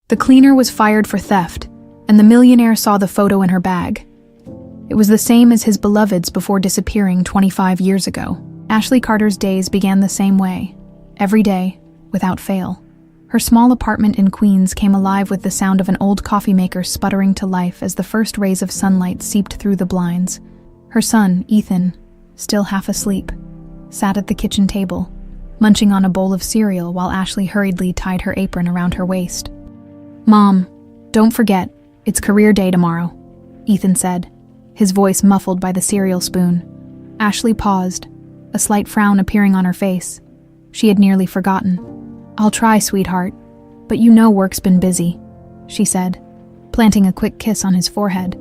The cleaner was fired for theft, and the millionaire saw the photo in her bag. It was the same as his beloved's before disappearing 25 years ago. Ashley Carter's days began the same way, every day, without fail. Her small apartment in Queens came alive with the sound of an old coffee maker sputtering to life as the first rays of sunlight seeped through the blinds. Her son, Ethan, still half asleep, sat at the kitchen table, munching on a bowl of cereal while Ashley hurriedly tied her apron around her waist. "Mom, don't forget, it's career day tomorrow," Ethan said, his voice muffled by the cereal spoon. Ashley paused, a slight frown appearing on her face. She had nearly forgotten. "I'll try, sweetheart, but you know work's been busy," she said, planting a quick kiss on his forehead.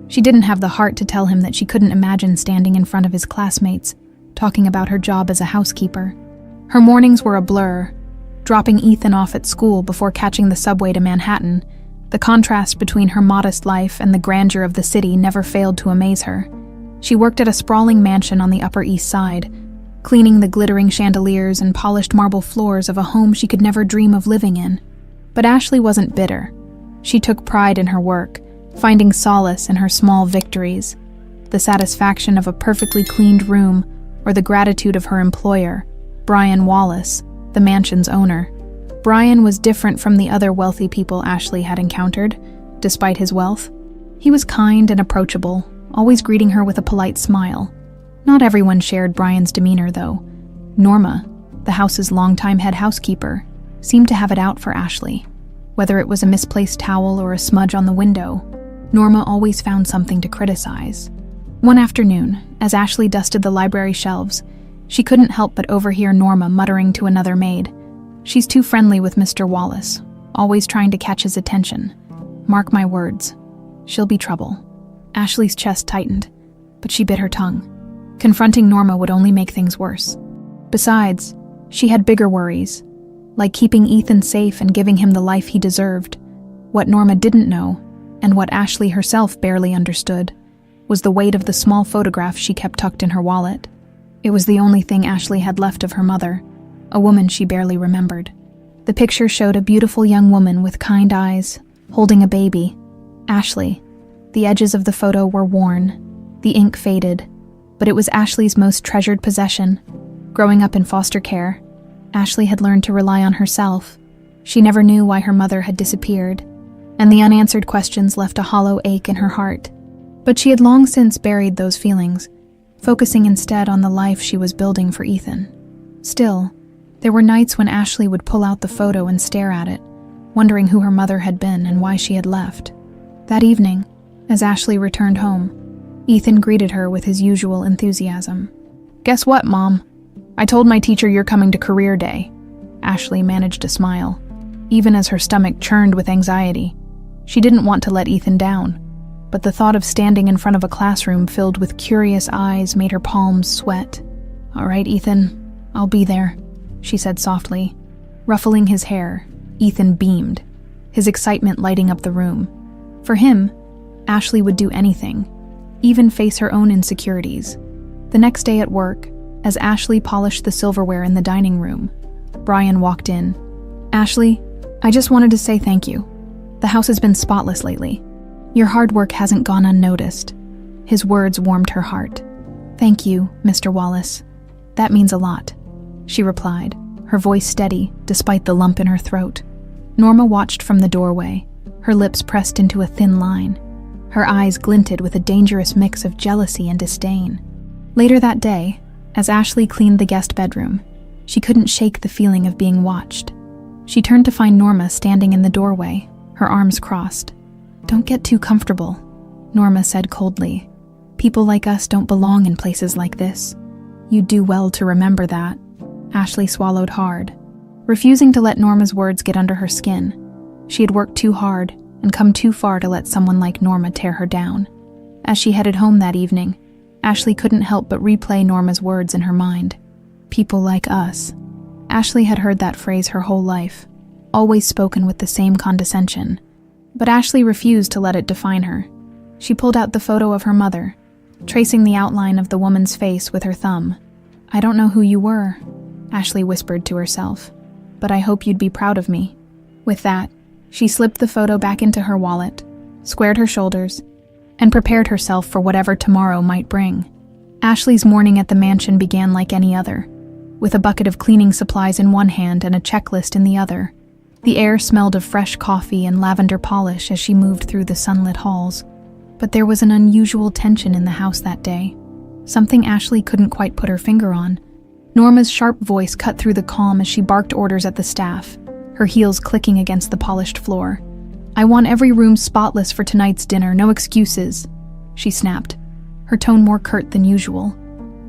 She didn't have the heart to tell him that she couldn't imagine standing in front of his classmates, talking about her job as a housekeeper. Her mornings were a blur, dropping Ethan off at school before catching the subway to Manhattan. The contrast between her modest life and the grandeur of the city never failed to amaze her. She worked at a sprawling mansion on the Upper East Side, cleaning the glittering chandeliers and polished marble floors of a home she could never dream of living in. But Ashley wasn't bitter. She took pride in her work, finding solace in her small victories, the satisfaction of a perfectly cleaned room or the gratitude of her employer, Brian Wallace, the mansion's owner. Brian was different from the other wealthy people Ashley had encountered, despite his wealth. He was kind and approachable, always greeting her with a polite smile. Not everyone shared Brian's demeanor, though. Norma, the house's longtime head housekeeper, seemed to have it out for Ashley. Whether it was a misplaced towel or a smudge on the window, Norma always found something to criticize. One afternoon, as Ashley dusted the library shelves, she couldn't help but overhear Norma muttering to another maid, "She's too friendly with Mr. Wallace, always trying to catch his attention. Mark my words, she'll be trouble." Ashley's chest tightened, but she bit her tongue. Confronting Norma would only make things worse. Besides, she had bigger worries, like keeping Ethan safe and giving him the life he deserved. What Norma didn't know, and what Ashley herself barely understood, was the weight of the small photograph she kept tucked in her wallet. It was the only thing Ashley had left of her mother, a woman she barely remembered. The picture showed a beautiful young woman with kind eyes, holding a baby. Ashley. The edges of the photo were worn, the ink faded, but it was Ashley's most treasured possession. Growing up in foster care, Ashley had learned to rely on herself. She never knew why her mother had disappeared, and the unanswered questions left a hollow ache in her heart. But she had long since buried those feelings, focusing instead on the life she was building for Ethan. Still, there were nights when Ashley would pull out the photo and stare at it, wondering who her mother had been and why she had left. That evening, as Ashley returned home, Ethan greeted her with his usual enthusiasm. "Guess what, Mom? I told my teacher you're coming to career day." Ashley managed to smile, even as her stomach churned with anxiety. She didn't want to let Ethan down, but the thought of standing in front of a classroom filled with curious eyes made her palms sweat. "All right, Ethan, I'll be there," she said softly. Ruffling his hair, Ethan beamed, his excitement lighting up the room. For him, Ashley would do anything, even face her own insecurities. The next day at work, as Ashley polished the silverware in the dining room, Brian walked in. "Ashley, I just wanted to say thank you. The house has been spotless lately. Your hard work hasn't gone unnoticed." His words warmed her heart. "Thank you, Mr. Wallace. That means a lot," she replied, her voice steady despite the lump in her throat. Norma watched from the doorway, her lips pressed into a thin line. Her eyes glinted with a dangerous mix of jealousy and disdain. Later that day, as Ashley cleaned the guest bedroom, she couldn't shake the feeling of being watched. She turned to find Norma standing in the doorway, her arms crossed. "Don't get too comfortable," Norma said coldly. "People like us don't belong in places like this. You'd do well to remember that." Ashley swallowed hard, refusing to let Norma's words get under her skin. She had worked too hard and come too far to let someone like Norma tear her down. As she headed home that evening, Ashley couldn't help but replay Norma's words in her mind. "People like us." Ashley had heard that phrase her whole life, always spoken with the same condescension. But Ashley refused to let it define her. She pulled out the photo of her mother, tracing the outline of the woman's face with her thumb. "I don't know who you were," Ashley whispered to herself, "but I hope you'd be proud of me." With that, She slipped the photo back into her wallet, squared her shoulders, and prepared herself for whatever tomorrow might bring. Ashley's morning at the mansion began like any other, with a bucket of cleaning supplies in one hand and a checklist in the other. The air smelled of fresh coffee and lavender polish as she moved through the sunlit halls. But there was an unusual tension in the house that day, something Ashley couldn't quite put her finger on. Norma's sharp voice cut through the calm as she barked orders at the staff, her heels clicking against the polished floor. "I want every room spotless for tonight's dinner, no excuses," she snapped, her tone more curt than usual.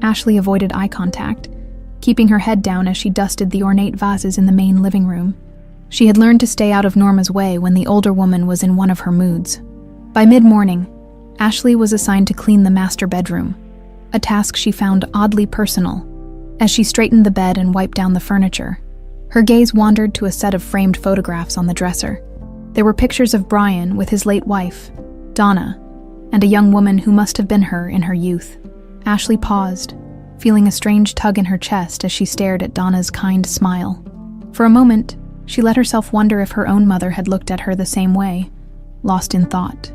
Ashley avoided eye contact, keeping her head down as she dusted the ornate vases in the main living room. She had learned to stay out of Norma's way when the older woman was in one of her moods. By mid-morning, Ashley was assigned to clean the master bedroom, a task she found oddly personal. As she straightened the bed and wiped down the furniture, her gaze wandered to a set of framed photographs on the dresser. There were pictures of Brian with his late wife, Donna, and a young woman who must have been her in her youth. Ashley paused, feeling a strange tug in her chest as she stared at Donna's kind smile. For a moment, she let herself wonder if her own mother had looked at her the same way, lost in thought.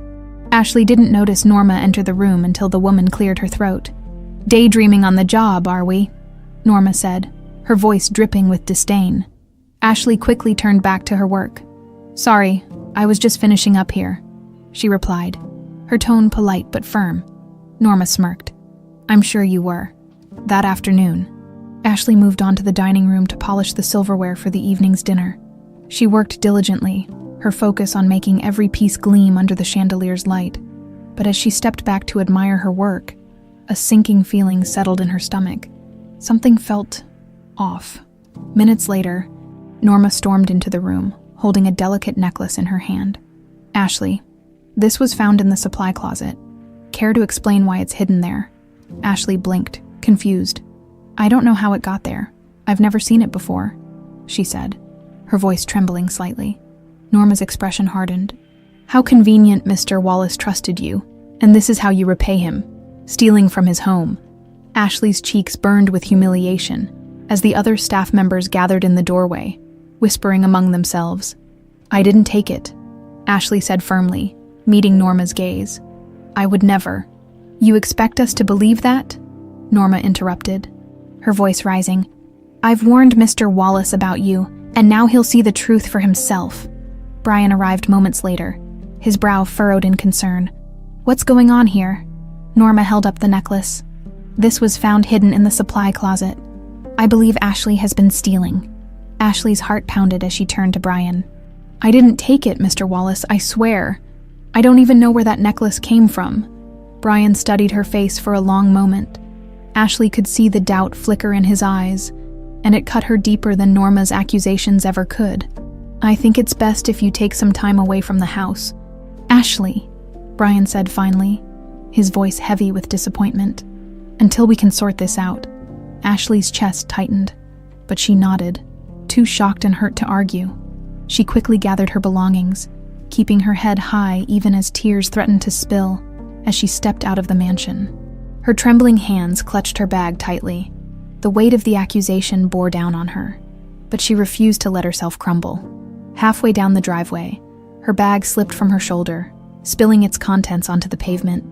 Ashley didn't notice Norma enter the room until the woman cleared her throat. "Daydreaming on the job, are we?" Norma said, her voice dripping with disdain. Ashley quickly turned back to her work. "Sorry, I was just finishing up here," she replied, her tone polite but firm. Norma smirked. "I'm sure you were. That afternoon." Ashley moved on to the dining room to polish the silverware for the evening's dinner. She worked diligently, her focus on making every piece gleam under the chandelier's light. But as she stepped back to admire her work, a sinking feeling settled in her stomach. Something felt off. Minutes later, Norma stormed into the room, holding a delicate necklace in her hand. "Ashley, this was found in the supply closet. Care to explain why it's hidden there?" Ashley blinked, confused. "I don't know how it got there. I've never seen it before," she said, her voice trembling slightly. Norma's expression hardened. "How convenient Mr. Wallace trusted you, and this is how you repay him, stealing from his home." Ashley's cheeks burned with humiliation as the other staff members gathered in the doorway, whispering among themselves. "I didn't take it," Ashley said firmly, meeting Norma's gaze. "I would never." "You expect us to believe that?" Norma interrupted, her voice rising. "I've warned Mr. Wallace about you, and now he'll see the truth for himself." Brian arrived moments later, his brow furrowed in concern. "What's going on here?" Norma held up the necklace. "This was found hidden in the supply closet. I believe Ashley has been stealing." Ashley's heart pounded as she turned to Brian. "I didn't take it, Mr. Wallace, I swear. I don't even know where that necklace came from." Brian studied her face for a long moment. Ashley could see the doubt flicker in his eyes, and it cut her deeper than Norma's accusations ever could. "I think it's best if you take some time away from the house." "Ashley," Brian said finally, his voice heavy with disappointment. "Until we can sort this out." Ashley's chest tightened, but she nodded, too shocked and hurt to argue. She quickly gathered her belongings, keeping her head high even as tears threatened to spill as she stepped out of the mansion. Her trembling hands clutched her bag tightly. The weight of the accusation bore down on her, but she refused to let herself crumble. Halfway down the driveway, her bag slipped from her shoulder, spilling its contents onto the pavement.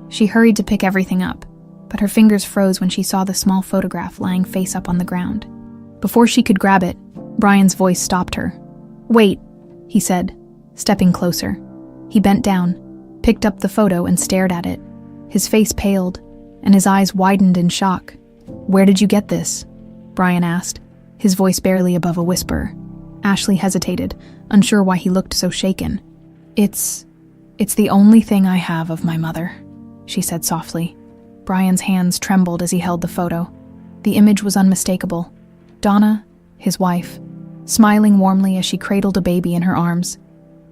She hurried to pick everything up, but her fingers froze when she saw the small photograph lying face up on the ground. Before she could grab it, Brian's voice stopped her. "Wait," he said, stepping closer. He bent down, picked up the photo and stared at it. His face paled, and his eyes widened in shock. "Where did you get this?" Brian asked, his voice barely above a whisper. Ashley hesitated, unsure why he looked so shaken. It's the only thing I have of my mother," she said softly. Brian's hands trembled as he held the photo. The image was unmistakable. Donna, his wife, smiling warmly as she cradled a baby in her arms.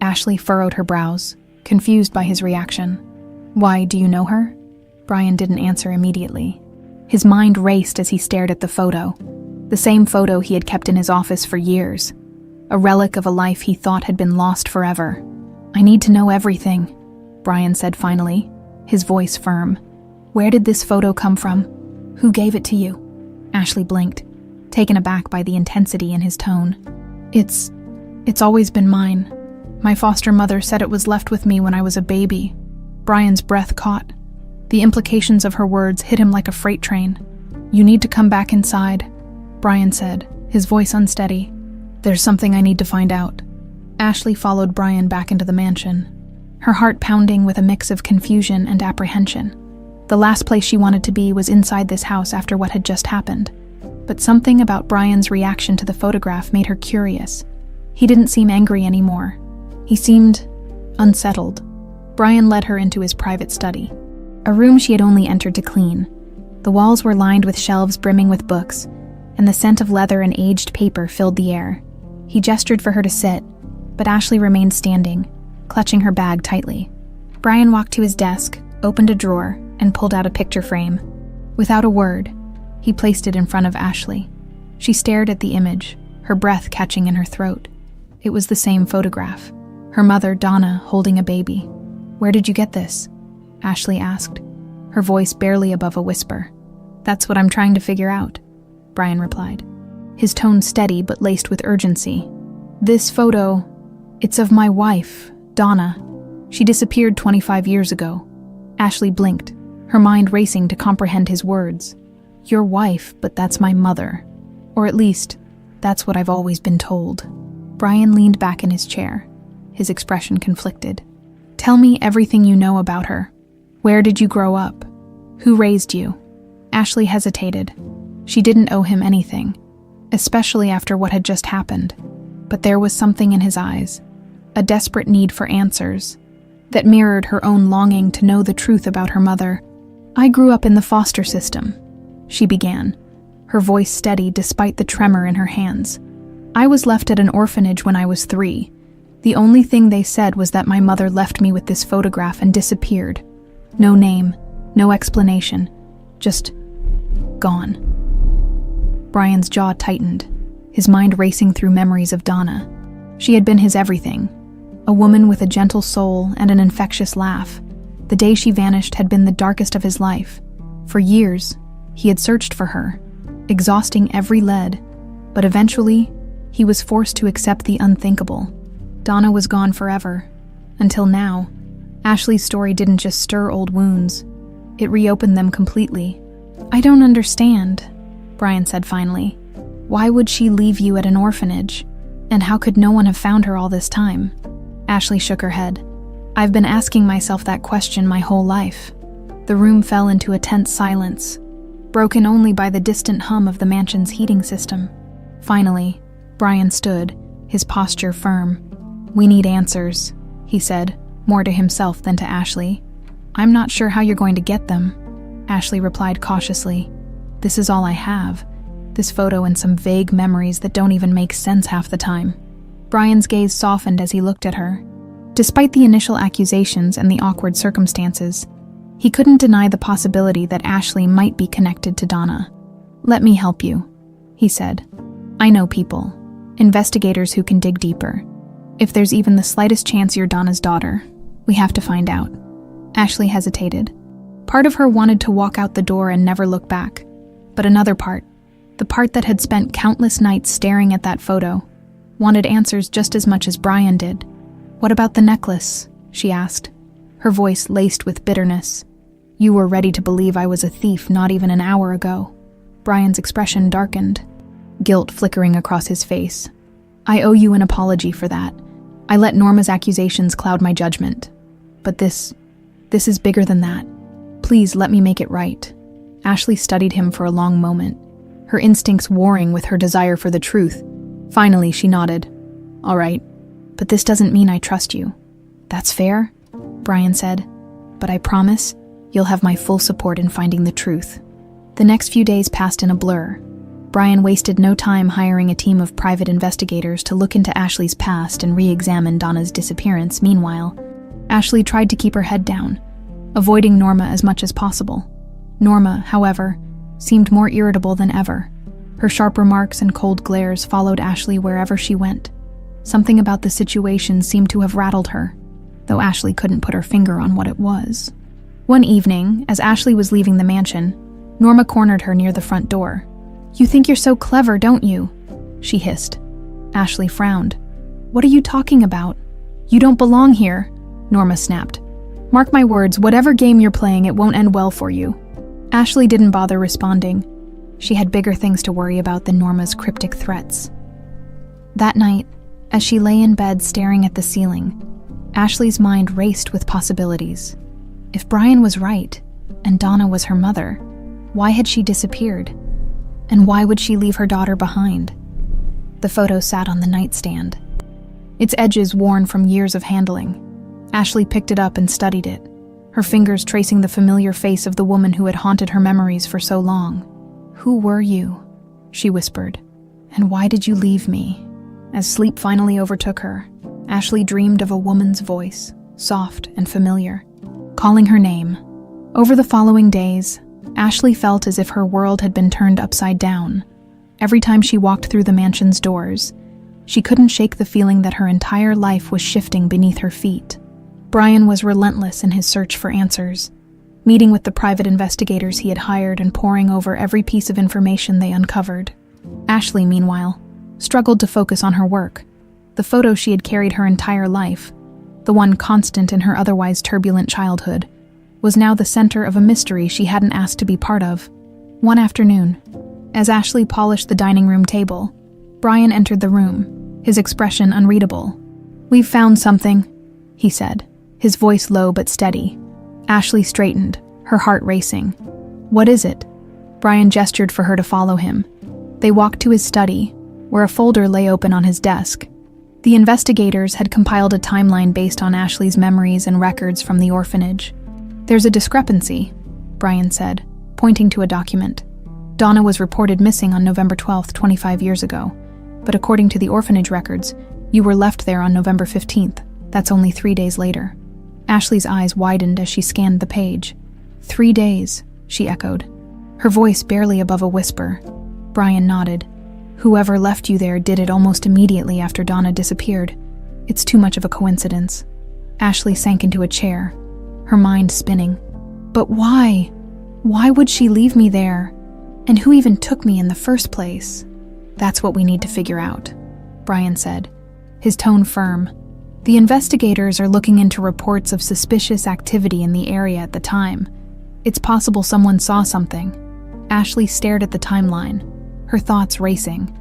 Ashley furrowed her brows, confused by his reaction. "Why, do you know her?" Brian didn't answer immediately. His mind raced as he stared at the photo, the same photo he had kept in his office for years, a relic of a life he thought had been lost forever. "I need to know everything," Brian said finally, his voice firm. "Where did this photo come from? Who gave it to you?" Ashley blinked, taken aback by the intensity in his tone. It's always been mine. My foster mother said it was left with me when I was a baby. Brian's breath caught. The implications of her words hit him like a freight train. You need to come back inside, Brian said, his voice unsteady. There's something I need to find out. Ashley followed Brian back into the mansion, her heart pounding with a mix of confusion and apprehension. The last place she wanted to be was inside this house after what had just happened. But something about Brian's reaction to the photograph made her curious. He didn't seem angry anymore. He seemed unsettled. Brian led her into his private study, a room she had only entered to clean. The walls were lined with shelves brimming with books, and the scent of leather and aged paper filled the air. He gestured for her to sit, but Ashley remained standing, clutching her bag tightly. Brian walked to his desk, opened a drawer, and pulled out a picture frame. Without a word, he placed it in front of Ashley. She stared at the image, her breath catching in her throat. It was the same photograph. Her mother, Donna, holding a baby. Where did you get this? Ashley asked, her voice barely above a whisper. That's what I'm trying to figure out, Brian replied, his tone steady but laced with urgency. This photo, it's of my wife, Donna. She disappeared 25 years ago. Ashley blinked, her mind racing to comprehend his words. Your wife, but that's my mother. Or at least, that's what I've always been told. Brian leaned back in his chair, his expression conflicted. Tell me everything you know about her. Where did you grow up? Who raised you? Ashley hesitated. She didn't owe him anything, especially after what had just happened. But there was something in his eyes, a desperate need for answers, that mirrored her own longing to know the truth about her mother. I grew up in the foster system, she began, her voice steady despite the tremor in her hands. I was left at an orphanage when I was 3. The only thing they said was that my mother left me with this photograph and disappeared. No name, no explanation, just gone. Brian's jaw tightened, his mind racing through memories of Donna. She had been his everything, a woman with a gentle soul and an infectious laugh. The day she vanished had been the darkest of his life. For years, he had searched for her, exhausting every lead, but eventually, he was forced to accept the unthinkable. Donna was gone forever. Until now, Ashley's story didn't just stir old wounds. It reopened them completely. I don't understand, Brian said finally. Why would she leave you at an orphanage? And how could no one have found her all this time? Ashley shook her head. I've been asking myself that question my whole life. The room fell into a tense silence, broken only by the distant hum of the mansion's heating system. Finally, Brian stood, his posture firm. We need answers, he said, more to himself than to Ashley. I'm not sure how you're going to get them, Ashley replied cautiously. This is all I have. This photo and some vague memories that don't even make sense half the time. Brian's gaze softened as he looked at her. Despite the initial accusations and the awkward circumstances, he couldn't deny the possibility that Ashley might be connected to Donna. Let me help you, he said. I know people, investigators who can dig deeper. If there's even the slightest chance you're Donna's daughter, we have to find out. Ashley hesitated. Part of her wanted to walk out the door and never look back. But another part, the part that had spent countless nights staring at that photo, wanted answers just as much as Brian did. What about the necklace? She asked, her voice laced with bitterness. You were ready to believe I was a thief not even an hour ago. Brian's expression darkened, guilt flickering across his face. I owe you an apology for that. I let Norma's accusations cloud my judgment. But this is bigger than that. Please let me make it right. Ashley studied him for a long moment, her instincts warring with her desire for the truth. Finally, she nodded. All right, but this doesn't mean I trust you. That's fair, Brian said, but I promise you'll have my full support in finding the truth. The next few days passed in a blur. Brian wasted no time hiring a team of private investigators to look into Ashley's past and re-examine Donna's disappearance. Meanwhile, Ashley tried to keep her head down, avoiding Norma as much as possible. Norma, however, seemed more irritable than ever. Her sharp remarks and cold glares followed Ashley wherever she went. Something about the situation seemed to have rattled her, though Ashley couldn't put her finger on what it was. One evening, as Ashley was leaving the mansion, Norma cornered her near the front door. You think you're so clever, don't you? She hissed. Ashley frowned. What are you talking about? "You don't belong here," Norma snapped. "Mark my words, whatever game you're playing, it won't end well for you." Ashley didn't bother responding. She had bigger things to worry about than Norma's cryptic threats. That night, as she lay in bed staring at the ceiling, Ashley's mind raced with possibilities. If Brian was right, and Donna was her mother, why had she disappeared? And why would she leave her daughter behind? The photo sat on the nightstand, its edges worn from years of handling. Ashley picked it up and studied it, her fingers tracing the familiar face of the woman who had haunted her memories for so long. "Who were you?" she whispered. "And why did you leave me?" As sleep finally overtook her, Ashley dreamed of a woman's voice, soft and familiar, calling her name. Over the following days, Ashley felt as if her world had been turned upside down. Every time she walked through the mansion's doors, she couldn't shake the feeling that her entire life was shifting beneath her feet. Brian was relentless in his search for answers, meeting with the private investigators he had hired and poring over every piece of information they uncovered. Ashley, meanwhile, struggled to focus on her work. The photo she had carried her entire life, the one constant in her otherwise turbulent childhood, was now the center of a mystery she hadn't asked to be part of. One afternoon, as Ashley polished the dining room table, Brian entered the room, his expression unreadable. "We've found something," he said, his voice low but steady. Ashley straightened, her heart racing. "What is it?" Brian gestured for her to follow him. They walked to his study, where a folder lay open on his desk. The investigators had compiled a timeline based on Ashley's memories and records from the orphanage. "There's a discrepancy," Brian said, pointing to a document. "Donna was reported missing on November 12th, 25 years ago, but according to the orphanage records, you were left there on November 15th. That's only 3 days later." Ashley's eyes widened as she scanned the page. 3 days, she echoed, her voice barely above a whisper. Brian nodded. "Whoever left you there did it almost immediately after Donna disappeared. It's too much of a coincidence." Ashley sank into a chair, her mind spinning. "But why? Why would she leave me there? And who even took me in the first place?" "That's what we need to figure out," Brian said, his tone firm. "The investigators are looking into reports of suspicious activity in the area at the time. It's possible someone saw something." Ashley stared at the timeline, her thoughts racing.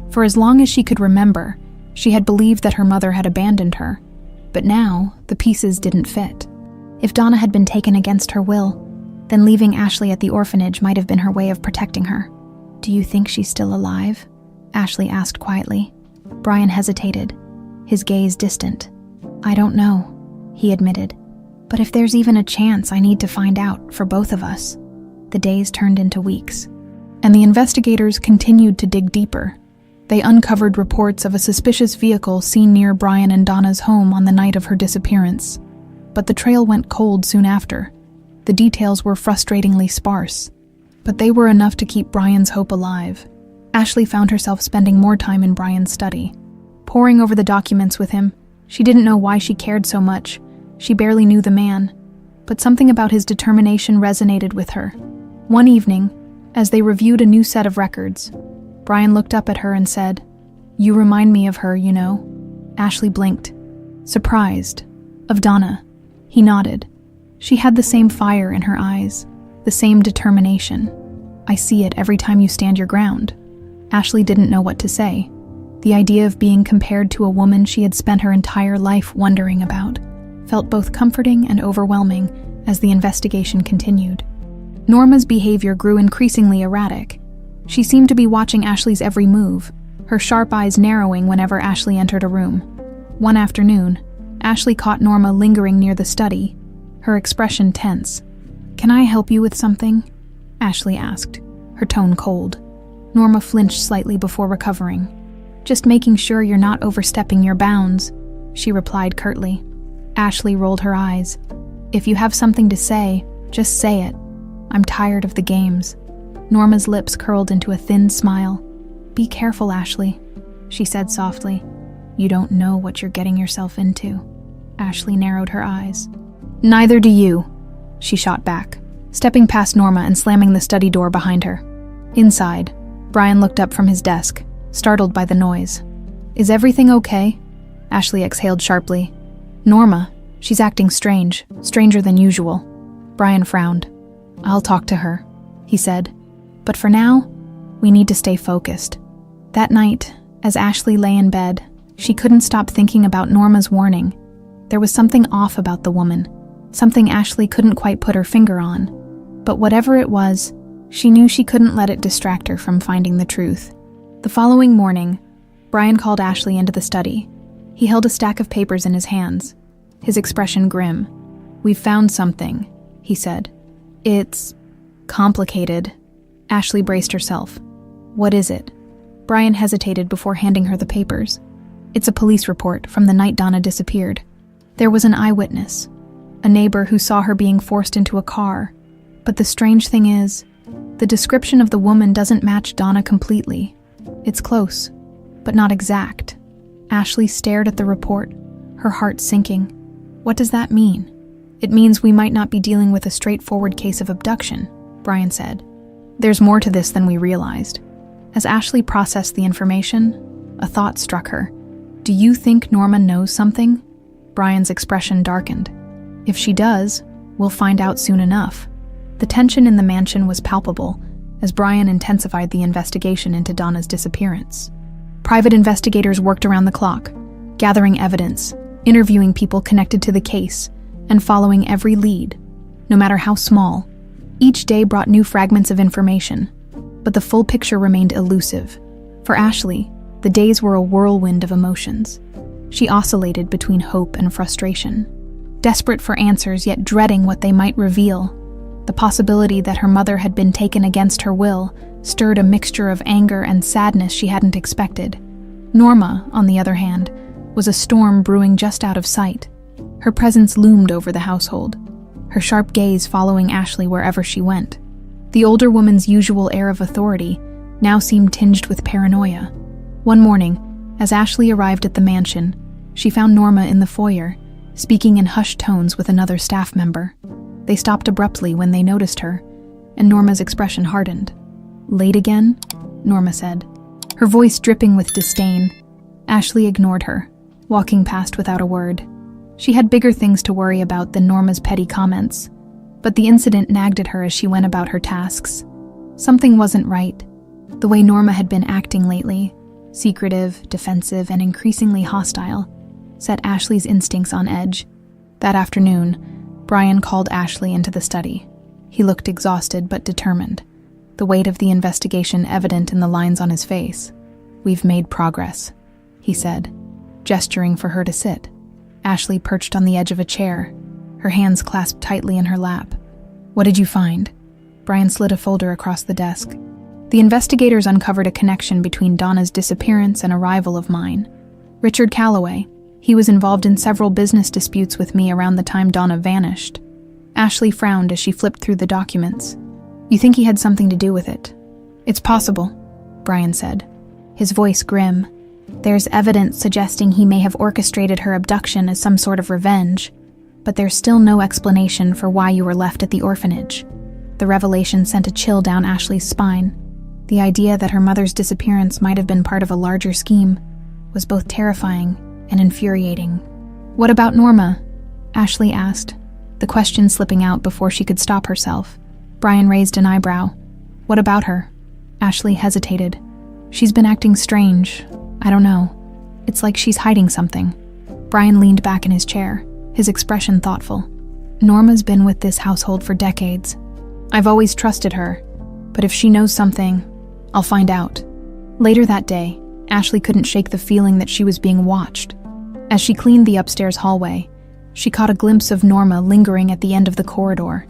For as long as she could remember, she had believed that her mother had abandoned her. But now, the pieces didn't fit. If Donna had been taken against her will, then leaving Ashley at the orphanage might have been her way of protecting her. "Do you think she's still alive?" Ashley asked quietly. Brian hesitated, his gaze distant. "I don't know," he admitted. "But if there's even a chance, I need to find out, for both of us." The days turned into weeks, and the investigators continued to dig deeper. They uncovered reports of a suspicious vehicle seen near Brian and Donna's home on the night of her disappearance. But the trail went cold soon after. The details were frustratingly sparse, but they were enough to keep Brian's hope alive. Ashley found herself spending more time in Brian's study, poring over the documents with him. She didn't know why she cared so much. She barely knew the man, but something about his determination resonated with her. One evening, as they reviewed a new set of records, Brian looked up at her and said, "You remind me of her, you know." Ashley blinked, surprised. "Of Donna." He nodded. She had the same fire in her eyes, the same determination. "I see it every time you stand your ground." Ashley didn't know what to say. The idea of being compared to a woman she had spent her entire life wondering about felt both comforting and overwhelming as the investigation continued. Norma's behavior grew increasingly erratic. She seemed to be watching Ashley's every move, her sharp eyes narrowing whenever Ashley entered a room. One afternoon, Ashley caught Norma lingering near the study, her expression tense. "Can I help you with something?" Ashley asked, her tone cold. Norma flinched slightly before recovering. "Just making sure you're not overstepping your bounds," she replied curtly. Ashley rolled her eyes. "If you have something to say, just say it. I'm tired of the games." Norma's lips curled into a thin smile. "Be careful, Ashley," she said softly. "You don't know what you're getting yourself into." Ashley narrowed her eyes. "Neither do you," she shot back, stepping past Norma and slamming the study door behind her. Inside, Brian looked up from his desk, startled by the noise. "Is everything okay?" Ashley exhaled sharply. Norma, she's acting strange, stranger than usual. Brian frowned. I'll talk to her, he said. But for now, we need to stay focused. That night, as Ashley lay in bed, she couldn't stop thinking about Norma's warning. There was something off about the woman, something Ashley couldn't quite put her finger on. But whatever it was, she knew she couldn't let it distract her from finding the truth. The following morning, Brian called Ashley into the study. He held a stack of papers in his hands, his expression grim. "We've found something," he said. "It's complicated." Ashley braced herself. "What is it?" Brian hesitated before handing her the papers. "It's a police report from the night Donna disappeared. There was an eyewitness, a neighbor who saw her being forced into a car. But the strange thing is, the description of the woman doesn't match Donna completely. It's close, but not exact." Ashley stared at the report, her heart sinking. "What does that mean?" "It means we might not be dealing with a straightforward case of abduction," Brian said. "There's more to this than we realized." As Ashley processed the information, a thought struck her. "Do you think Norma knows something?" Brian's expression darkened. "If she does, we'll find out soon enough." The tension in the mansion was palpable as Brian intensified the investigation into Donna's disappearance. Private investigators worked around the clock, gathering evidence, interviewing people connected to the case, and following every lead, no matter how small. Each day brought new fragments of information, but the full picture remained elusive. For Ashley, the days were a whirlwind of emotions. She oscillated between hope and frustration, desperate for answers yet dreading what they might reveal. The possibility that her mother had been taken against her will stirred a mixture of anger and sadness she hadn't expected. Norma, on the other hand, was a storm brewing just out of sight. Her presence loomed over the household, her sharp gaze following Ashley wherever she went. The older woman's usual air of authority now seemed tinged with paranoia. One morning, as Ashley arrived at the mansion, she found Norma in the foyer, speaking in hushed tones with another staff member. They stopped abruptly when they noticed her, and Norma's expression hardened. "Late again?" Norma said, her voice dripping with disdain. Ashley ignored her, walking past without a word. She had bigger things to worry about than Norma's petty comments, but the incident nagged at her as she went about her tasks. Something wasn't right. The way Norma had been acting lately, secretive, defensive, and increasingly hostile, set Ashley's instincts on edge. That afternoon, Brian called Ashley into the study. He looked exhausted but determined, the weight of the investigation evident in the lines on his face. "We've made progress," he said, gesturing for her to sit. Ashley perched on the edge of a chair, her hands clasped tightly in her lap. "What did you find?" Brian slid a folder across the desk. "The investigators uncovered a connection between Donna's disappearance and arrival of mine. Richard Calloway. He was involved in several business disputes with me around the time Donna vanished." Ashley frowned as she flipped through the documents. "You think he had something to do with it?" "It's possible," Brian said, his voice grim. "There's evidence suggesting he may have orchestrated her abduction as some sort of revenge, but there's still no explanation for why you were left at the orphanage." The revelation sent a chill down Ashley's spine. The idea that her mother's disappearance might have been part of a larger scheme was both terrifying and infuriating. "What about Norma?" Ashley asked, the question slipping out before she could stop herself. Brian raised an eyebrow. "What about her?" Ashley hesitated. "She's been acting strange. I don't know. It's like she's hiding something." Brian leaned back in his chair, his expression thoughtful. "Norma's been with this household for decades. I've always trusted her, but if she knows something, I'll find out." Later that day, Ashley couldn't shake the feeling that she was being watched. As she cleaned the upstairs hallway, she caught a glimpse of Norma lingering at the end of the corridor,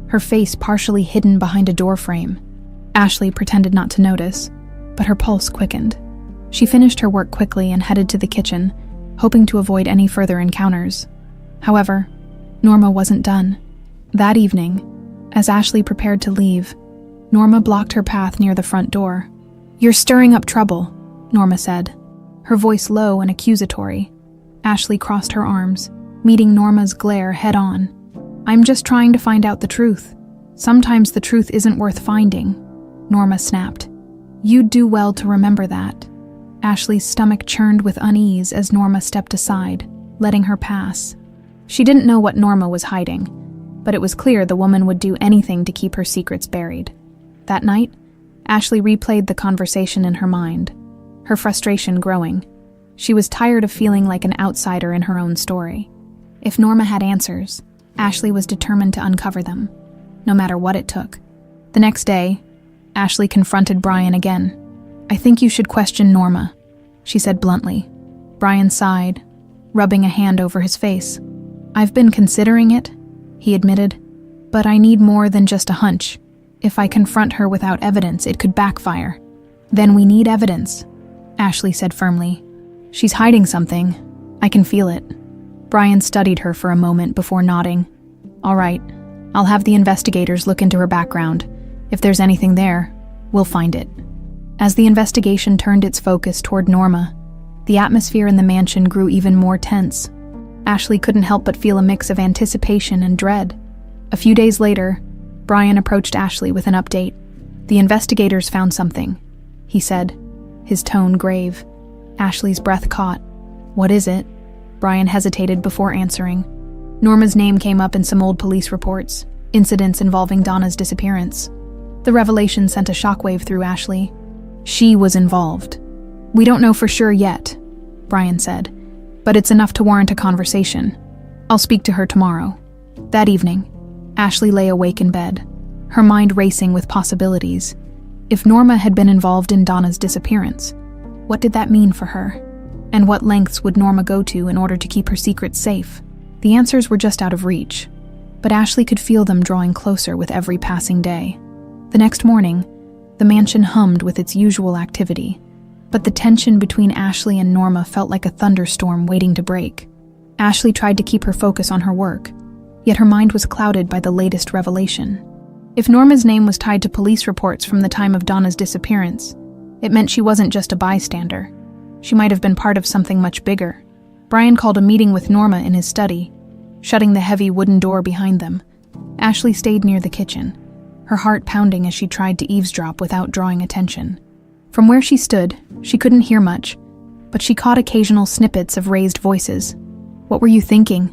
her face partially hidden behind a door frame. Ashley pretended not to notice, but her pulse quickened. She finished her work quickly and headed to the kitchen, hoping to avoid any further encounters. However, Norma wasn't done. That evening, as Ashley prepared to leave, Norma blocked her path near the front door. "You're stirring up trouble," Norma said, her voice low and accusatory. Ashley crossed her arms, meeting Norma's glare head-on. "I'm just trying to find out the truth. Sometimes the truth isn't worth finding," Norma snapped. "You'd do well to remember that." Ashley's stomach churned with unease as Norma stepped aside, letting her pass. She didn't know what Norma was hiding, but it was clear the woman would do anything to keep her secrets buried. That night, Ashley replayed the conversation in her mind, her frustration growing. She was tired of feeling like an outsider in her own story. If Norma had answers, Ashley was determined to uncover them, no matter what it took. The next day, Ashley confronted Brian again. "I think you should question Norma," she said bluntly. Brian sighed, rubbing a hand over his face. "I've been considering it," he admitted, "but I need more than just a hunch. If I confront her without evidence, it could backfire." "Then we need evidence," Ashley said firmly. "She's hiding something. I can feel it." Brian studied her for a moment before nodding. "All right, I'll have the investigators look into her background. If there's anything there, we'll find it." As the investigation turned its focus toward Norma, the atmosphere in the mansion grew even more tense. Ashley couldn't help but feel a mix of anticipation and dread. A few days later, Brian approached Ashley with an update. "The investigators found something," he said, his tone grave. Ashley's breath caught. "What is it?" Brian hesitated before answering. Norma's name came up in some old police reports, incidents involving Donna's disappearance. The revelation sent a shockwave through Ashley. She was involved. "We don't know for sure yet," Brian said, "but it's enough to warrant a conversation. I'll speak to her tomorrow." That evening, Ashley lay awake in bed, her mind racing with possibilities. If Norma had been involved in Donna's disappearance, what did that mean for her? And what lengths would Norma go to in order to keep her secrets safe? The answers were just out of reach, but Ashley could feel them drawing closer with every passing day. The next morning, the mansion hummed with its usual activity, but the tension between Ashley and Norma felt like a thunderstorm waiting to break. Ashley tried to keep her focus on her work, yet her mind was clouded by the latest revelation. If Norma's name was tied to police reports from the time of Donna's disappearance, it meant she wasn't just a bystander. She might have been part of something much bigger. Brian called a meeting with Norma in his study, shutting the heavy wooden door behind them. Ashley stayed near the kitchen, her heart pounding as she tried to eavesdrop without drawing attention. From where she stood, she couldn't hear much, but she caught occasional snippets of raised voices. "What were you thinking?"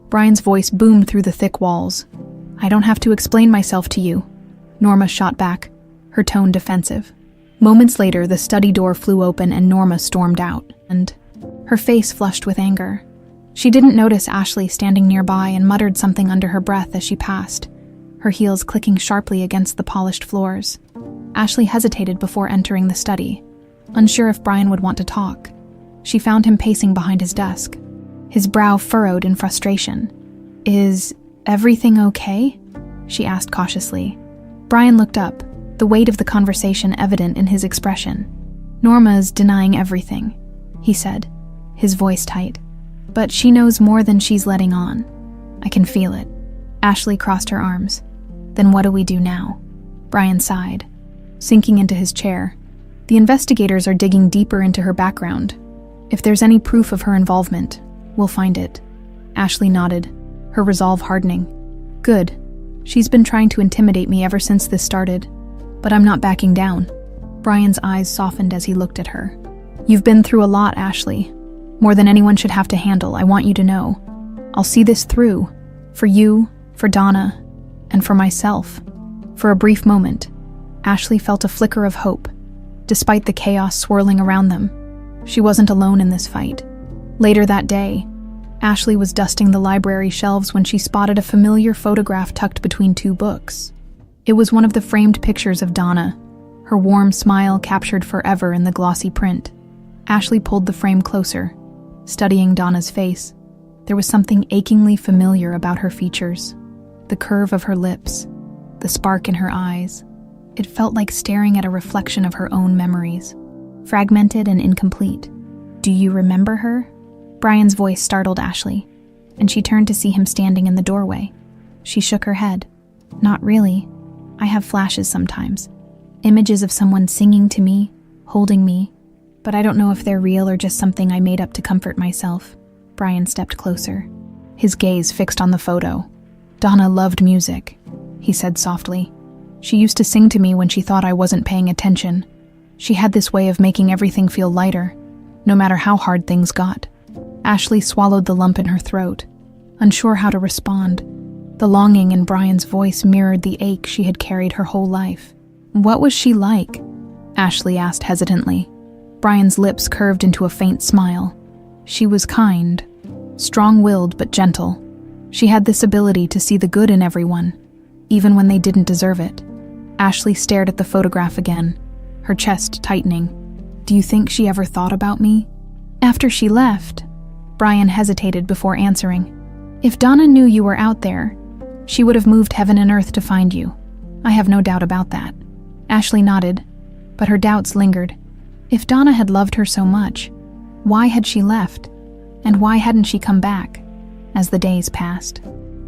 Brian's voice boomed through the thick walls. "I don't have to explain myself to you," Norma shot back, her tone defensive. Moments later, the study door flew open and Norma stormed out, and her face flushed with anger. She didn't notice Ashley standing nearby and muttered something under her breath as she passed, her heels clicking sharply against the polished floors. Ashley hesitated before entering the study, unsure if Brian would want to talk. She found him pacing behind his desk, his brow furrowed in frustration. "Is everything okay?" she asked cautiously. Brian looked up, the weight of the conversation evident in his expression. "Norma's denying everything," he said, his voice tight. "But she knows more than she's letting on. I can feel it." Ashley crossed her arms. "Then what do we do now?" Brian sighed, sinking into his chair. "The investigators are digging deeper into her background. If there's any proof of her involvement, we'll find it." Ashley nodded, her resolve hardening. "Good. She's been trying to intimidate me ever since this started, but I'm not backing down." Brian's eyes softened as he looked at her. "You've been through a lot, Ashley. More than anyone should have to handle, I want you to know. I'll see this through. For you, for Donna, and for myself." For a brief moment, Ashley felt a flicker of hope. Despite the chaos swirling around them, she wasn't alone in this fight. Later that day, Ashley was dusting the library shelves when she spotted a familiar photograph tucked between two books. It was one of the framed pictures of Donna, her warm smile captured forever in the glossy print. Ashley pulled the frame closer, studying Donna's face. There was something achingly familiar about her features. The curve of her lips, the spark in her eyes. It felt like staring at a reflection of her own memories, fragmented and incomplete. "Do you remember her?" Brian's voice startled Ashley, and she turned to see him standing in the doorway. She shook her head. "Not really. I have flashes sometimes. Images of someone singing to me, holding me, but I don't know if they're real or just something I made up to comfort myself." Brian stepped closer, his gaze fixed on the photo. "Donna loved music," he said softly. "She used to sing to me when she thought I wasn't paying attention. She had this way of making everything feel lighter, no matter how hard things got." Ashley swallowed the lump in her throat. unsure how to respond. The longing in Brian's voice mirrored the ache she had carried her whole life. "What was she like?" Ashley asked hesitantly. Brian's lips curved into a faint smile. "She was kind, strong-willed but gentle. She had this ability to see the good in everyone, even when they didn't deserve it." Ashley stared at the photograph again, her chest tightening. "Do you think she ever thought about me?" "After she left," Brian hesitated before answering. "If Donna knew you were out there, she would have moved heaven and earth to find you. I have no doubt about that." Ashley nodded, but her doubts lingered. If Donna had loved her so much, why had she left? And why hadn't she come back? As the days passed,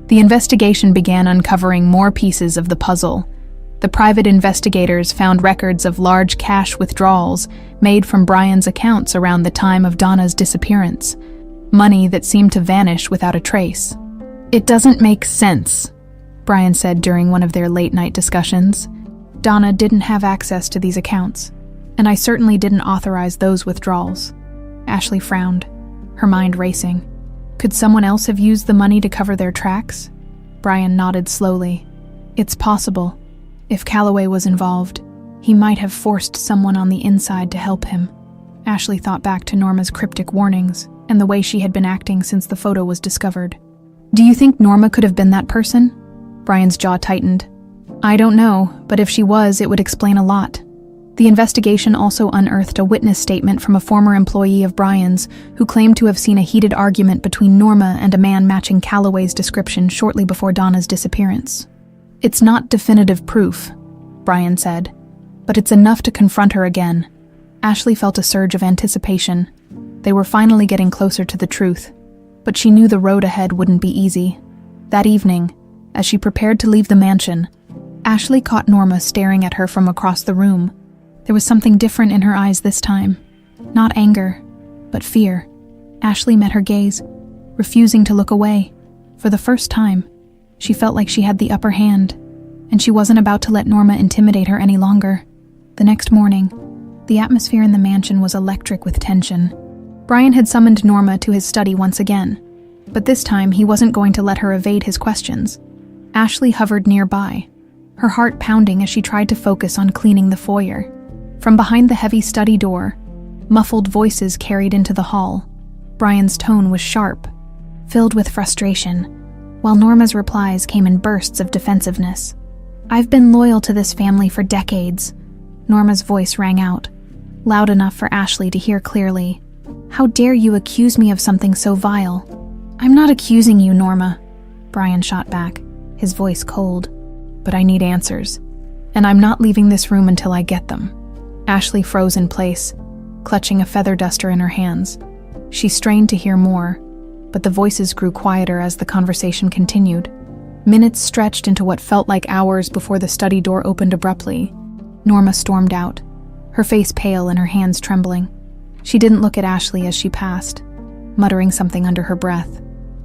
the investigation began uncovering more pieces of the puzzle. The private investigators found records of large cash withdrawals made from Brian's accounts around the time of Donna's disappearance, money that seemed to vanish without a trace. "It doesn't make sense," Brian said during one of their late-night discussions. "Donna didn't have access to these accounts, and I certainly didn't authorize those withdrawals." Ashley frowned, her mind racing. Could someone else have used the money to cover their tracks? Brian nodded slowly. "It's possible. If Calloway was involved, he might have forced someone on the inside to help him." Ashley thought back to Norma's cryptic warnings and the way she had been acting since the photo was discovered. "Do you think Norma could have been that person?" Brian's jaw tightened. "I don't know, but if she was, it would explain a lot." The investigation also unearthed a witness statement from a former employee of Brian's who claimed to have seen a heated argument between Norma and a man matching Calloway's description shortly before Donna's disappearance. "It's not definitive proof," Brian said, "but it's enough to confront her again." Ashley felt a surge of anticipation. They were finally getting closer to the truth, but she knew the road ahead wouldn't be easy. That evening, as she prepared to leave the mansion, Ashley caught Norma staring at her from across the room. There was something different in her eyes this time. Not anger, but fear. Ashley met her gaze, refusing to look away. For the first time, she felt like she had the upper hand, and she wasn't about to let Norma intimidate her any longer. The next morning, the atmosphere in the mansion was electric with tension. Brian had summoned Norma to his study once again, but this time he wasn't going to let her evade his questions. Ashley hovered nearby, her heart pounding as she tried to focus on cleaning the foyer. From behind the heavy study door, muffled voices carried into the hall. Brian's tone was sharp, filled with frustration, while Norma's replies came in bursts of defensiveness. "I've been loyal to this family for decades," Norma's voice rang out, loud enough for Ashley to hear clearly. "How dare you accuse me of something so vile?" "I'm not accusing you, Norma," Brian shot back, his voice cold. "But I need answers, and I'm not leaving this room until I get them." Ashley froze in place, clutching a feather duster in her hands. She strained to hear more, but the voices grew quieter as the conversation continued. Minutes stretched into what felt like hours before the study door opened abruptly. Norma stormed out, her face pale and her hands trembling. She didn't look at Ashley as she passed, muttering something under her breath.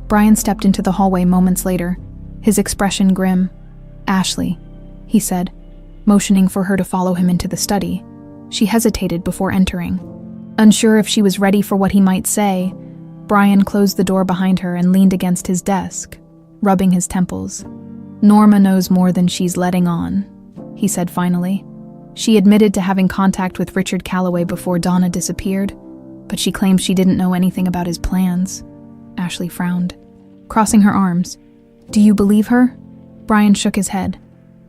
Brian stepped into the hallway moments later, his expression grim. "Ashley," he said, motioning for her to follow him into the study. She hesitated before entering. Unsure if she was ready for what he might say, Brian closed the door behind her and leaned against his desk, rubbing his temples. "Norma knows more than she's letting on," he said finally. She admitted to having contact with Richard Calloway before Donna disappeared, but she claims she didn't know anything about his plans. Ashley frowned, crossing her arms. "Do you believe her?" Brian shook his head.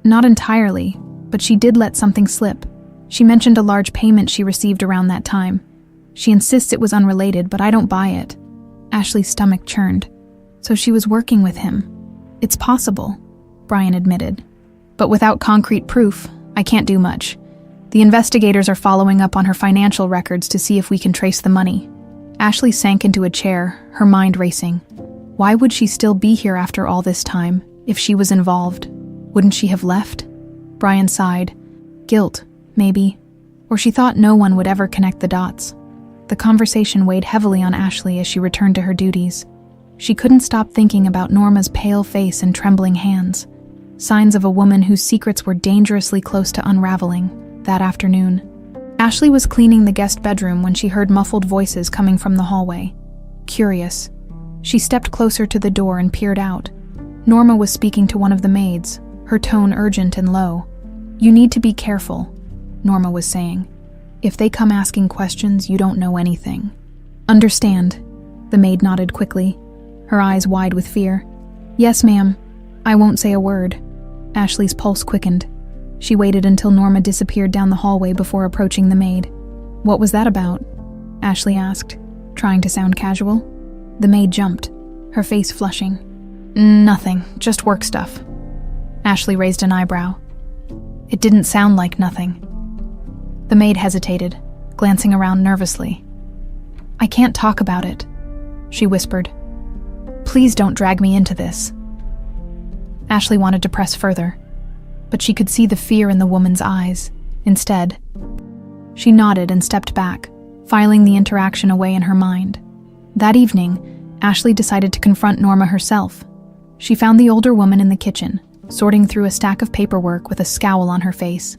"Not entirely, but she did let something slip. She mentioned a large payment she received around that time. She insists it was unrelated, but I don't buy it." Ashley's stomach churned. "So she was working with him." "It's possible," Brian admitted. "But without concrete proof, I can't do much. The investigators are following up on her financial records to see if we can trace the money." Ashley sank into a chair, her mind racing. Why would she still be here after all this time, if she was involved? Wouldn't she have left? Brian sighed. Guilt, maybe. Or she thought no one would ever connect the dots. The conversation weighed heavily on Ashley as she returned to her duties. She couldn't stop thinking about Norma's pale face and trembling hands, signs of a woman whose secrets were dangerously close to unraveling. That afternoon, Ashley was cleaning the guest bedroom when she heard muffled voices coming from the hallway. Curious, She stepped closer to the door and peered out. Norma was speaking to one of the maids, her tone urgent and low. "You need to be careful," Norma was saying. "If they come asking questions, you don't know anything." "Understand," the maid nodded quickly, her eyes wide with fear. "Yes, ma'am. I won't say a word." Ashley's pulse quickened. She waited until Norma disappeared down the hallway before approaching the maid. "What was that about?" Ashley asked, trying to sound casual. The maid jumped, her face flushing. "Nothing, just work stuff." Ashley raised an eyebrow. "It didn't sound like nothing." The maid hesitated, glancing around nervously. "I can't talk about it," she whispered. "Please don't drag me into this." Ashley wanted to press further, but she could see the fear in the woman's eyes. Instead, she nodded and stepped back, filing the interaction away in her mind. That evening, Ashley decided to confront Norma herself. She found the older woman in the kitchen, sorting through a stack of paperwork with a scowl on her face.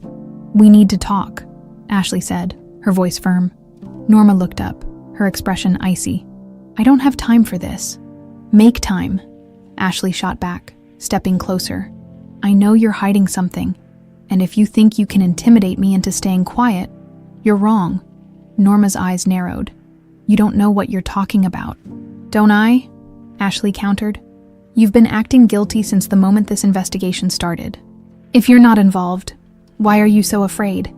"We need to talk," Ashley said, her voice firm. Norma looked up, her expression icy. "I don't have time for this." "Make time," Ashley shot back, stepping closer. "I know you're hiding something, and if you think you can intimidate me into staying quiet, you're wrong." Norma's eyes narrowed. "You don't know what you're talking about." "Don't I?" Ashley countered. "You've been acting guilty since the moment this investigation started. If you're not involved, why are you so afraid?"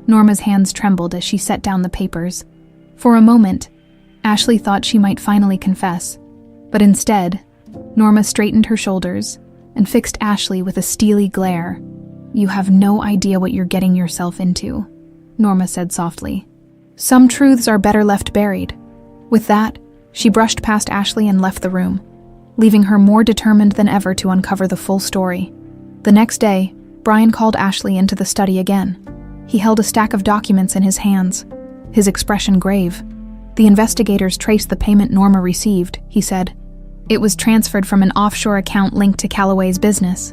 Norma's hands trembled as she set down the papers. For a moment, Ashley thought she might finally confess, but instead, Norma straightened her shoulders and fixed Ashley with a steely glare. "You have no idea what you're getting yourself into," Norma said softly. "Some truths are better left buried." With that, she brushed past Ashley and left the room, leaving her more determined than ever to uncover the full story. The next day, Brian called Ashley into the study again. He held a stack of documents in his hands, his expression grave. "The investigators traced the payment Norma received," he said. "It was transferred from an offshore account linked to Calloway's business."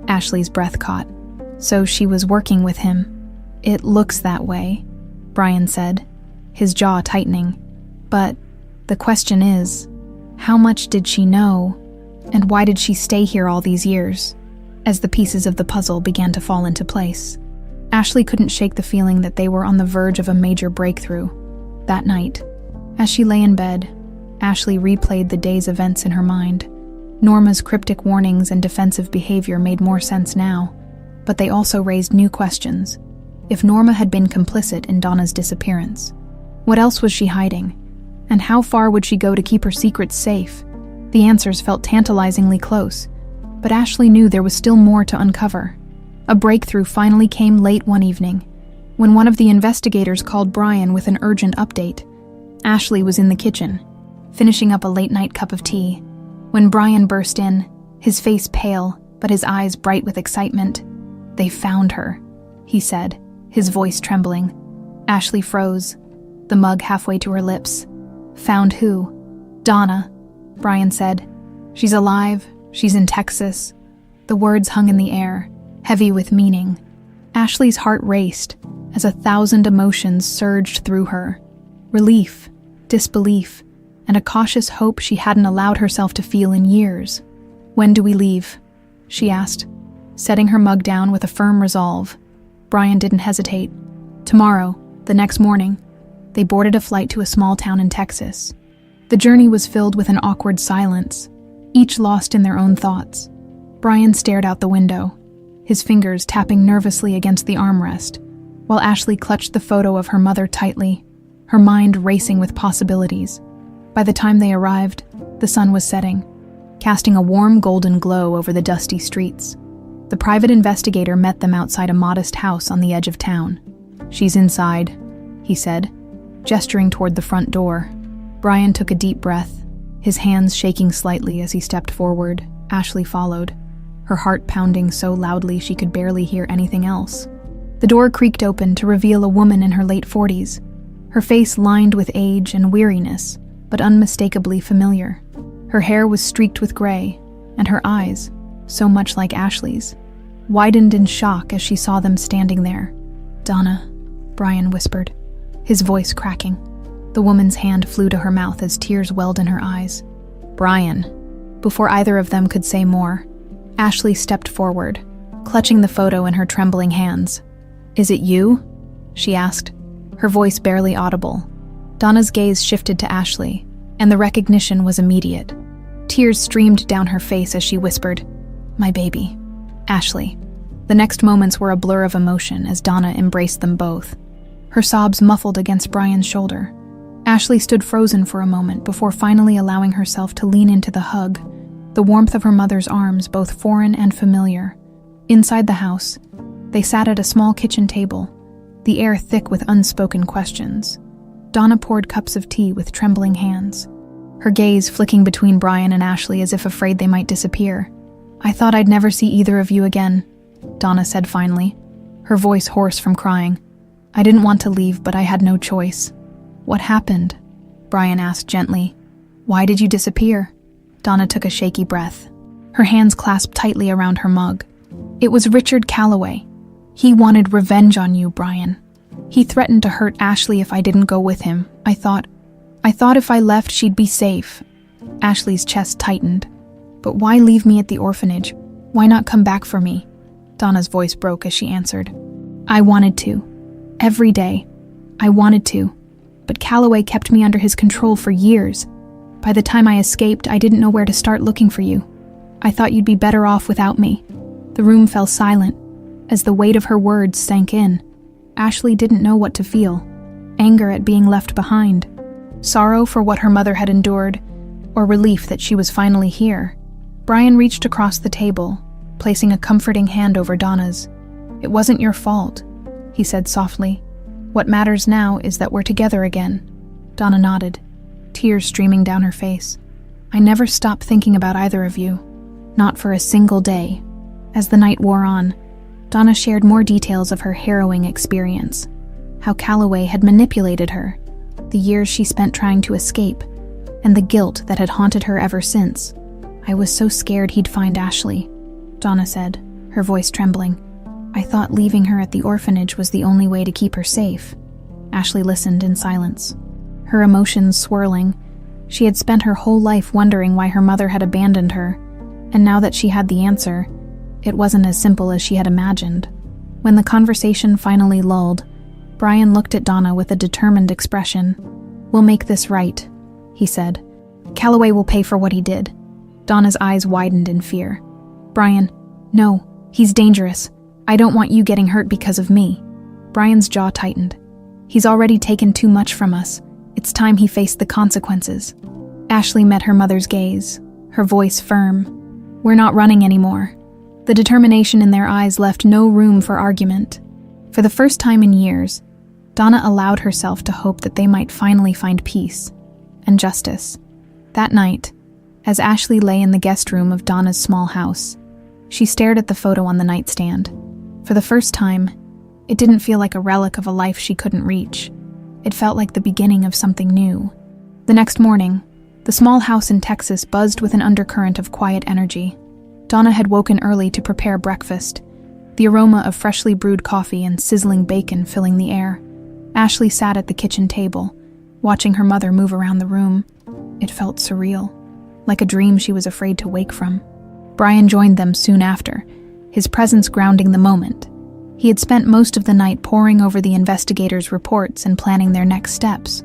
Ashley's breath caught. "So she was working with him." "It looks that way," Brian said, his jaw tightening. "But the question is, how much did she know, and why did she stay here all these years?" As the pieces of the puzzle began to fall into place, Ashley couldn't shake the feeling that they were on the verge of a major breakthrough. That night, as she lay in bed, Ashley replayed the day's events in her mind. Norma's cryptic warnings and defensive behavior made more sense now, but they also raised new questions. If Norma had been complicit in Donna's disappearance, what else was she hiding? And how far would she go to keep her secrets safe? The answers felt tantalizingly close, but Ashley knew there was still more to uncover. A breakthrough finally came late one evening, when one of the investigators called Brian with an urgent update. Ashley was in the kitchen, finishing up a late-night cup of tea, when Brian burst in, his face pale, but his eyes bright with excitement. "They found her," he said, his voice trembling. Ashley froze, the mug halfway to her lips. "Found who?" "Donna," Brian said. "She's alive, she's in Texas." The words hung in the air, heavy with meaning. Ashley's heart raced as 1,000 emotions surged through her. Relief, disbelief, and a cautious hope she hadn't allowed herself to feel in years. "When do we leave?" she asked, setting her mug down with a firm resolve. Brian didn't hesitate. "Tomorrow, the next morning." They boarded a flight to a small town in Texas. The journey was filled with an awkward silence, each lost in their own thoughts. Brian stared out the window, his fingers tapping nervously against the armrest, while Ashley clutched the photo of her mother tightly, her mind racing with possibilities. By the time they arrived, the sun was setting, casting a warm golden glow over the dusty streets. The private investigator met them outside a modest house on the edge of town. "She's inside," he said, gesturing toward the front door. Brian took a deep breath, his hands shaking slightly as he stepped forward. Ashley followed, her heart pounding so loudly she could barely hear anything else. The door creaked open to reveal a woman in her late 40s, her face lined with age and weariness, but unmistakably familiar. Her hair was streaked with gray, and her eyes, so much like Ashley's, widened in shock as she saw them standing there. "Donna," Brian whispered, his voice cracking. The woman's hand flew to her mouth as tears welled in her eyes. Brian. Before either of them could say more, Ashley stepped forward, clutching the photo in her trembling hands. "Is it you?" she asked, her voice barely audible. Donna's gaze shifted to Ashley, and the recognition was immediate. Tears streamed down her face as she whispered, "My baby, Ashley." The next moments were a blur of emotion as Donna embraced them both, her sobs muffled against Brian's shoulder. Ashley stood frozen for a moment before finally allowing herself to lean into the hug, the warmth of her mother's arms both foreign and familiar. Inside the house, they sat at a small kitchen table, the air thick with unspoken questions. Donna poured cups of tea with trembling hands, her gaze flicking between Brian and Ashley as if afraid they might disappear. "I thought I'd never see either of you again," Donna said finally, her voice hoarse from crying. "I didn't want to leave, but I had no choice." "What happened?" Brian asked gently. "Why did you disappear?" Donna took a shaky breath, her hands clasped tightly around her mug. "It was Richard Calloway. He wanted revenge on you, Brian. He threatened to hurt Ashley if I didn't go with him. I thought if I left, she'd be safe." Ashley's chest tightened. "But why leave me at the orphanage? Why not come back for me?" Donna's voice broke as she answered. "I wanted to. Every day. I wanted to. But Calloway kept me under his control for years. By the time I escaped, I didn't know where to start looking for you. I thought you'd be better off without me." The room fell silent as the weight of her words sank in. Ashley didn't know what to feel. Anger at being left behind, sorrow for what her mother had endured, or relief that she was finally here. Brian reached across the table, placing a comforting hand over Donna's. "It wasn't your fault," he said softly. "What matters now is that we're together again." Donna nodded, tears streaming down her face. "I never stopped thinking about either of you, not for a single day." As the night wore on, Donna shared more details of her harrowing experience, how Calloway had manipulated her, the years she spent trying to escape, and the guilt that had haunted her ever since. "I was so scared he'd find Ashley," Donna said, her voice trembling. "I thought leaving her at the orphanage was the only way to keep her safe." Ashley listened in silence, her emotions swirling. She had spent her whole life wondering why her mother had abandoned her, and now that she had the answer, it wasn't as simple as she had imagined. When the conversation finally lulled, Brian looked at Donna with a determined expression. "We'll make this right," he said. "Calloway will pay for what he did." Donna's eyes widened in fear. "Brian, no, he's dangerous. I don't want you getting hurt because of me." Brian's jaw tightened. "He's already taken too much from us. It's time he faced the consequences." Ashley met her mother's gaze, her voice firm. "We're not running anymore." The determination in their eyes left no room for argument. For the first time in years, Donna allowed herself to hope that they might finally find peace and justice. That night, as Ashley lay in the guest room of Donna's small house, she stared at the photo on the nightstand. For the first time, it didn't feel like a relic of a life she couldn't reach. It felt like the beginning of something new. The next morning, the small house in Texas buzzed with an undercurrent of quiet energy. Donna had woken early to prepare breakfast, the aroma of freshly brewed coffee and sizzling bacon filling the air. Ashley sat at the kitchen table, watching her mother move around the room. It felt surreal, like a dream she was afraid to wake from. Brian joined them soon after, his presence grounding the moment. He had spent most of the night poring over the investigators' reports and planning their next steps.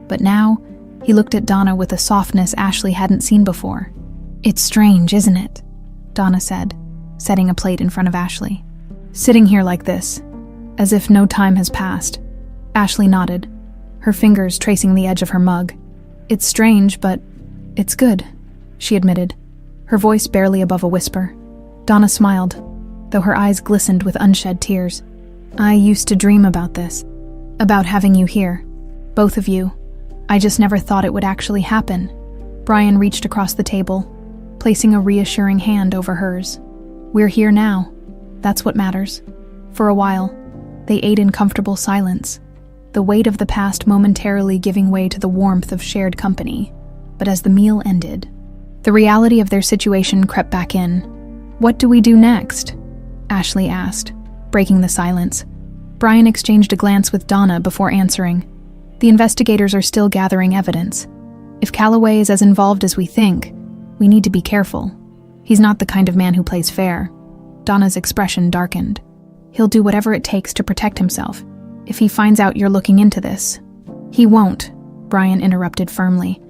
But now, he looked at Donna with a softness Ashley hadn't seen before. "It's strange, isn't it?" Donna said, setting a plate in front of Ashley. "Sitting here like this, as if no time has passed." Ashley nodded, her fingers tracing the edge of her mug. "It's strange, but it's good," she admitted, her voice barely above a whisper. Donna smiled, though her eyes glistened with unshed tears. "I used to dream about this, about having you here, both of you. I just never thought it would actually happen." Brian reached across the table, placing a reassuring hand over hers. "We're here now. That's what matters." For a while, they ate in comfortable silence, the weight of the past momentarily giving way to the warmth of shared company. But as the meal ended, the reality of their situation crept back in. "What do we do next?" Ashley asked, breaking the silence. Brian exchanged a glance with Donna before answering. "The investigators are still gathering evidence. If Calloway is as involved as we think, we need to be careful. He's not the kind of man who plays fair. Donna's expression darkened. He'll do whatever it takes to protect himself. If he finds out you're looking into this. He won't, Brian interrupted firmly.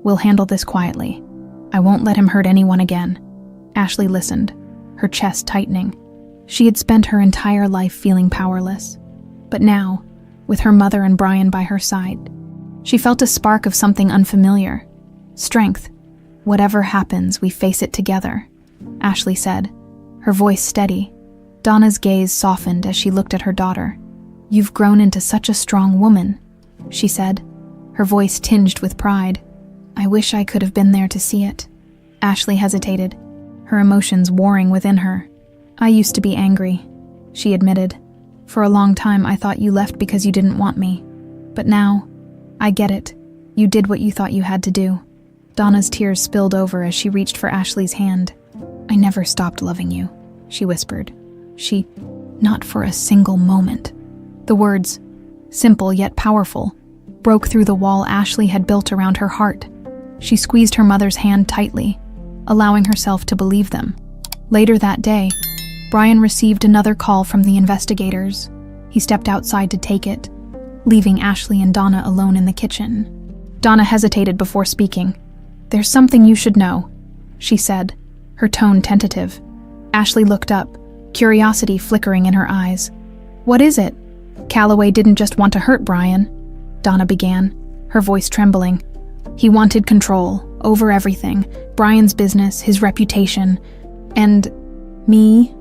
We'll handle this quietly. I won't let him hurt anyone again. Ashley listened, her chest tightening. She had spent her entire life feeling powerless. But now, with her mother and Brian by her side, she felt a spark of something unfamiliar. Strength. Whatever happens, we face it together, Ashley said, her voice steady. Donna's gaze softened as she looked at her daughter. You've grown into such a strong woman, she said, her voice tinged with pride. I wish I could have been there to see it. Ashley hesitated, her emotions warring within her. I used to be angry, she admitted. For a long time I thought you left because you didn't want me. But now, I get it. You did what you thought you had to do. Donna's tears spilled over as she reached for Ashley's hand. I never stopped loving you, she whispered. Not for a single moment. The words, simple yet powerful, broke through the wall Ashley had built around her heart. She squeezed her mother's hand tightly, allowing herself to believe them. Later that day, Brian received another call from the investigators. He stepped outside to take it, leaving Ashley and Donna alone in the kitchen. Donna hesitated before speaking. There's something you should know, she said, her tone tentative. Ashley looked up, curiosity flickering in her eyes. What is it? Calloway didn't just want to hurt Brian, Donna began, her voice trembling. He wanted control over everything, Brian's business, his reputation, and me.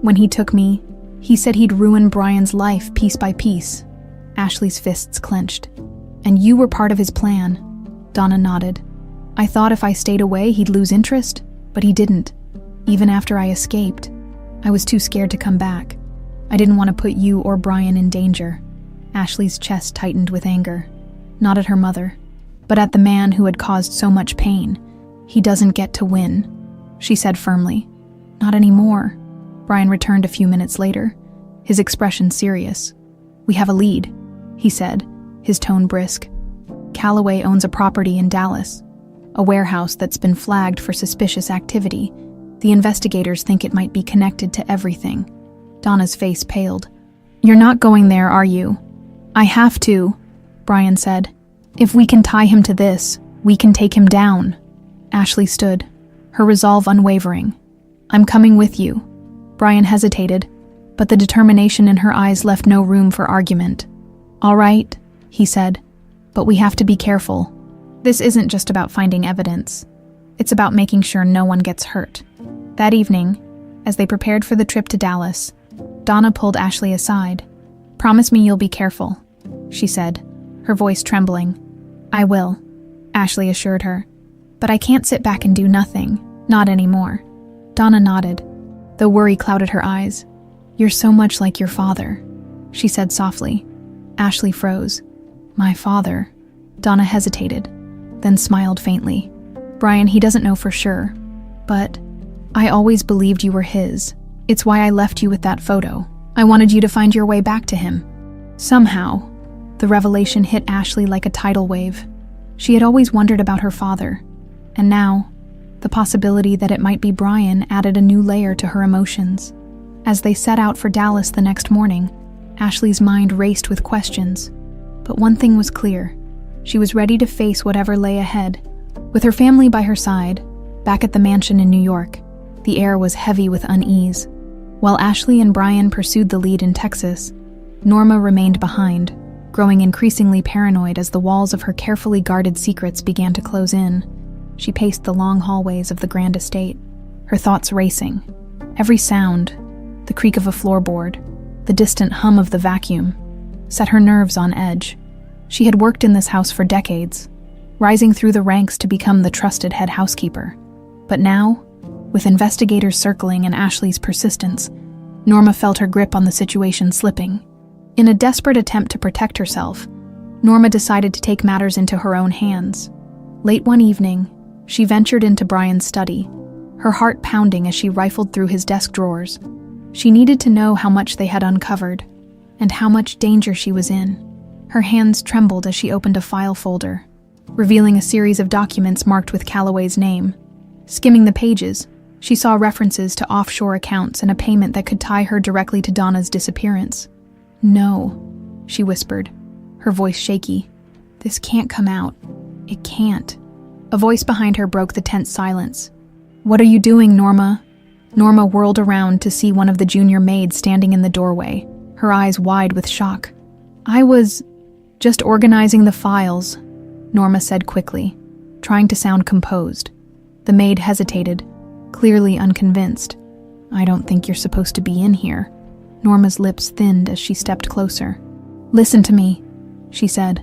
When he took me, he said he'd ruin Brian's life piece by piece. Ashley's fists clenched. And you were part of his plan, Donna nodded. I thought if I stayed away he'd lose interest, but he didn't. Even after I escaped, I was too scared to come back. I didn't want to put you or Brian in danger. Ashley's chest tightened with anger, not at her mother, but at the man who had caused so much pain. He doesn't get to win, she said firmly. Not anymore. Brian returned a few minutes later, his expression serious. We have a lead, he said, his tone brisk. Calloway owns a property in Dallas, a warehouse that's been flagged for suspicious activity. The investigators think it might be connected to everything. Donna's face paled. You're not going there, are you? I have to, Brian said. If we can tie him to this, we can take him down. Ashley stood, her resolve unwavering. I'm coming with you. Brian hesitated, but the determination in her eyes left no room for argument. All right, he said, but we have to be careful. This isn't just about finding evidence. It's about making sure no one gets hurt. That evening, as they prepared for the trip to Dallas, Donna pulled Ashley aside. Promise me you'll be careful, she said, her voice trembling. I will, Ashley assured her. But I can't sit back and do nothing, not anymore. Donna nodded, though worry clouded her eyes. You're so much like your father, she said softly. Ashley froze. My father? Donna hesitated, then smiled faintly. Brian, he doesn't know for sure, but I always believed you were his. It's why I left you with that photo. I wanted you to find your way back to him. Somehow, the revelation hit Ashley like a tidal wave. She had always wondered about her father, and now, the possibility that it might be Brian added a new layer to her emotions. As they set out for Dallas the next morning, Ashley's mind raced with questions. But one thing was clear. She was ready to face whatever lay ahead. With her family by her side, back at the mansion in New York, the air was heavy with unease. While Ashley and Brian pursued the lead in Texas, Norma remained behind, growing increasingly paranoid as the walls of her carefully guarded secrets began to close in. She paced the long hallways of the grand estate, her thoughts racing. Every sound, the creak of a floorboard, the distant hum of the vacuum, set her nerves on edge. She had worked in this house for decades, rising through the ranks to become the trusted head housekeeper. But now, with investigators circling and Ashley's persistence, Norma felt her grip on the situation slipping. In a desperate attempt to protect herself, Norma decided to take matters into her own hands. Late one evening, she ventured into Brian's study, her heart pounding as she rifled through his desk drawers. She needed to know how much they had uncovered, and how much danger she was in. Her hands trembled as she opened a file folder. revealing a series of documents marked with Calloway's name. Skimming the pages, she saw references to offshore accounts and a payment that could tie her directly to Donna's disappearance. "No," she whispered, her voice shaky. "This can't come out. It can't." A voice behind her broke the tense silence. "What are you doing, Norma?" Norma whirled around to see one of the junior maids standing in the doorway, her eyes wide with shock. "I was just organizing the files," Norma said quickly, trying to sound composed. The maid hesitated, clearly unconvinced. "I don't think you're supposed to be in here." Norma's lips thinned as she stepped closer. "Listen to me," she said,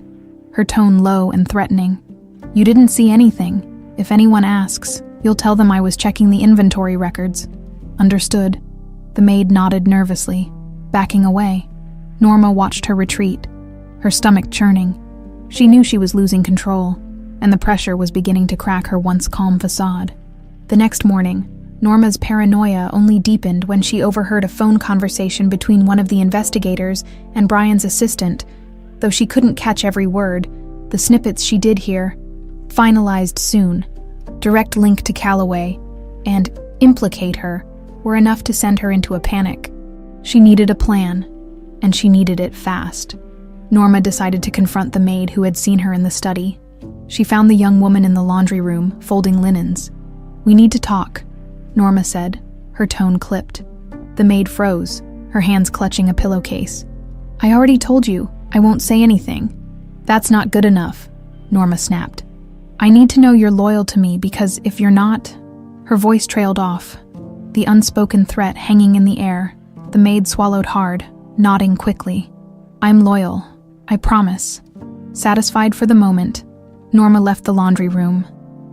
her tone low and threatening. "You didn't see anything. If anyone asks, you'll tell them I was checking the inventory records." "Understood." The maid nodded nervously, backing away. Norma watched her retreat, her stomach churning. She knew she was losing control, and the pressure was beginning to crack her once calm facade. The next morning, Norma's paranoia only deepened when she overheard a phone conversation between one of the investigators and Brian's assistant. Though she couldn't catch every word, the snippets she did hear, "finalized soon," "direct link to Calloway," and "implicate her," were enough to send her into a panic. She needed a plan, and she needed it fast. Norma decided to confront the maid who had seen her in the study. She found the young woman in the laundry room, folding linens. "We need to talk," Norma said, her tone clipped. The maid froze, her hands clutching a pillowcase. "I already told you, I won't say anything." "That's not good enough," Norma snapped. "I need to know you're loyal to me, because if you're not..." Her voice trailed off, the unspoken threat hanging in the air. The maid swallowed hard, nodding quickly. "I'm loyal, I promise." Satisfied for the moment, Norma left the laundry room,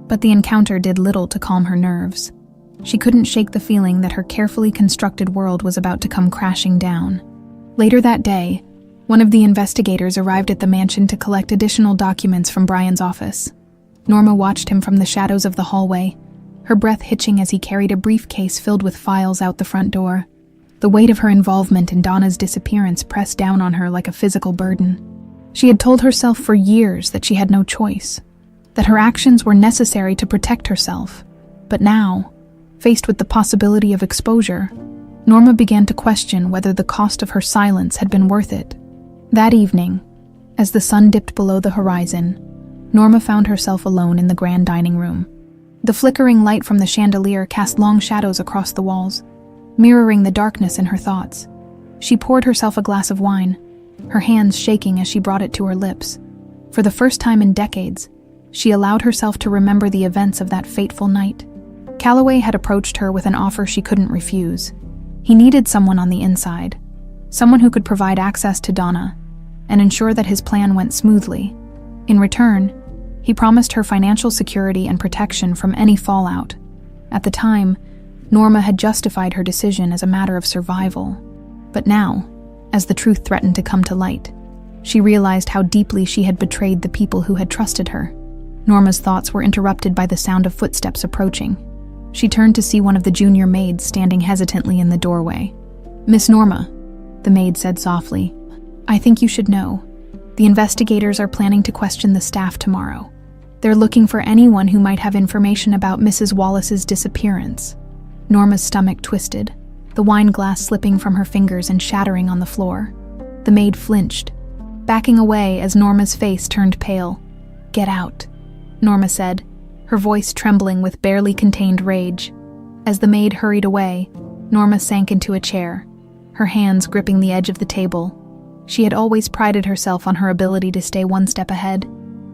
but the encounter did little to calm her nerves. She couldn't shake the feeling that her carefully constructed world was about to come crashing down. Later that day, one of the investigators arrived at the mansion to collect additional documents from Brian's office. Norma watched him from the shadows of the hallway, her breath hitching as he carried a briefcase filled with files out the front door. The weight of her involvement in Donna's disappearance pressed down on her like a physical burden. She had told herself for years that she had no choice, that her actions were necessary to protect herself. But now, faced with the possibility of exposure, Norma began to question whether the cost of her silence had been worth it. That evening, as the sun dipped below the horizon, Norma found herself alone in the grand dining room. The flickering light from the chandelier cast long shadows across the walls, mirroring the darkness in her thoughts. She poured herself a glass of wine, her hands shaking as she brought it to her lips. For the first time in decades, she allowed herself to remember the events of that fateful night. Calloway had approached her with an offer she couldn't refuse. He needed someone on the inside, someone who could provide access to Donna and ensure that his plan went smoothly. In return, he promised her financial security and protection from any fallout. At the time, Norma had justified her decision as a matter of survival. But now, as the truth threatened to come to light, she realized how deeply she had betrayed the people who had trusted her. Norma's thoughts were interrupted by the sound of footsteps approaching. She turned to see one of the junior maids standing hesitantly in the doorway. "Miss Norma," the maid said softly, "I think you should know. The investigators are planning to question the staff tomorrow. They're looking for anyone who might have information about Mrs. Wallace's disappearance." Norma's stomach twisted, the wine glass slipping from her fingers and shattering on the floor. The maid flinched, backing away as Norma's face turned pale. "Get out," Norma said, her voice trembling with barely contained rage. As the maid hurried away, Norma sank into a chair, her hands gripping the edge of the table. She had always prided herself on her ability to stay one step ahead,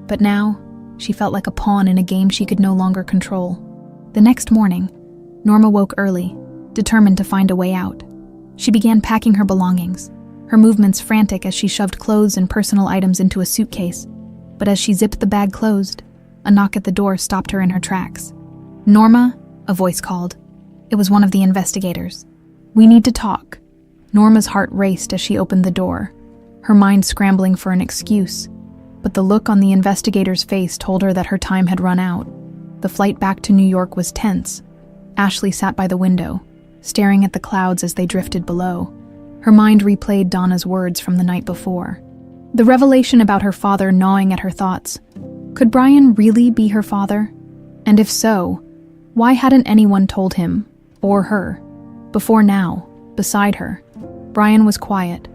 but now she felt like a pawn in a game she could no longer control. The next morning, Norma woke early, determined to find a way out. She began packing her belongings, her movements frantic as she shoved clothes and personal items into a suitcase. But as she zipped the bag closed, a knock at the door stopped her in her tracks. "Norma," a voice called. It was one of the investigators. "We need to talk." Norma's heart raced as she opened the door, her mind scrambling for an excuse. But the look on the investigator's face told her that her time had run out. The flight back to New York was tense. Ashley sat by the window, staring at the clouds as they drifted below. Her mind replayed Donna's words from the night before. The revelation about her father gnawing at her thoughts. Could Brian really be her father? And if so, why hadn't anyone told him, or her, before now, beside her? Brian was quiet,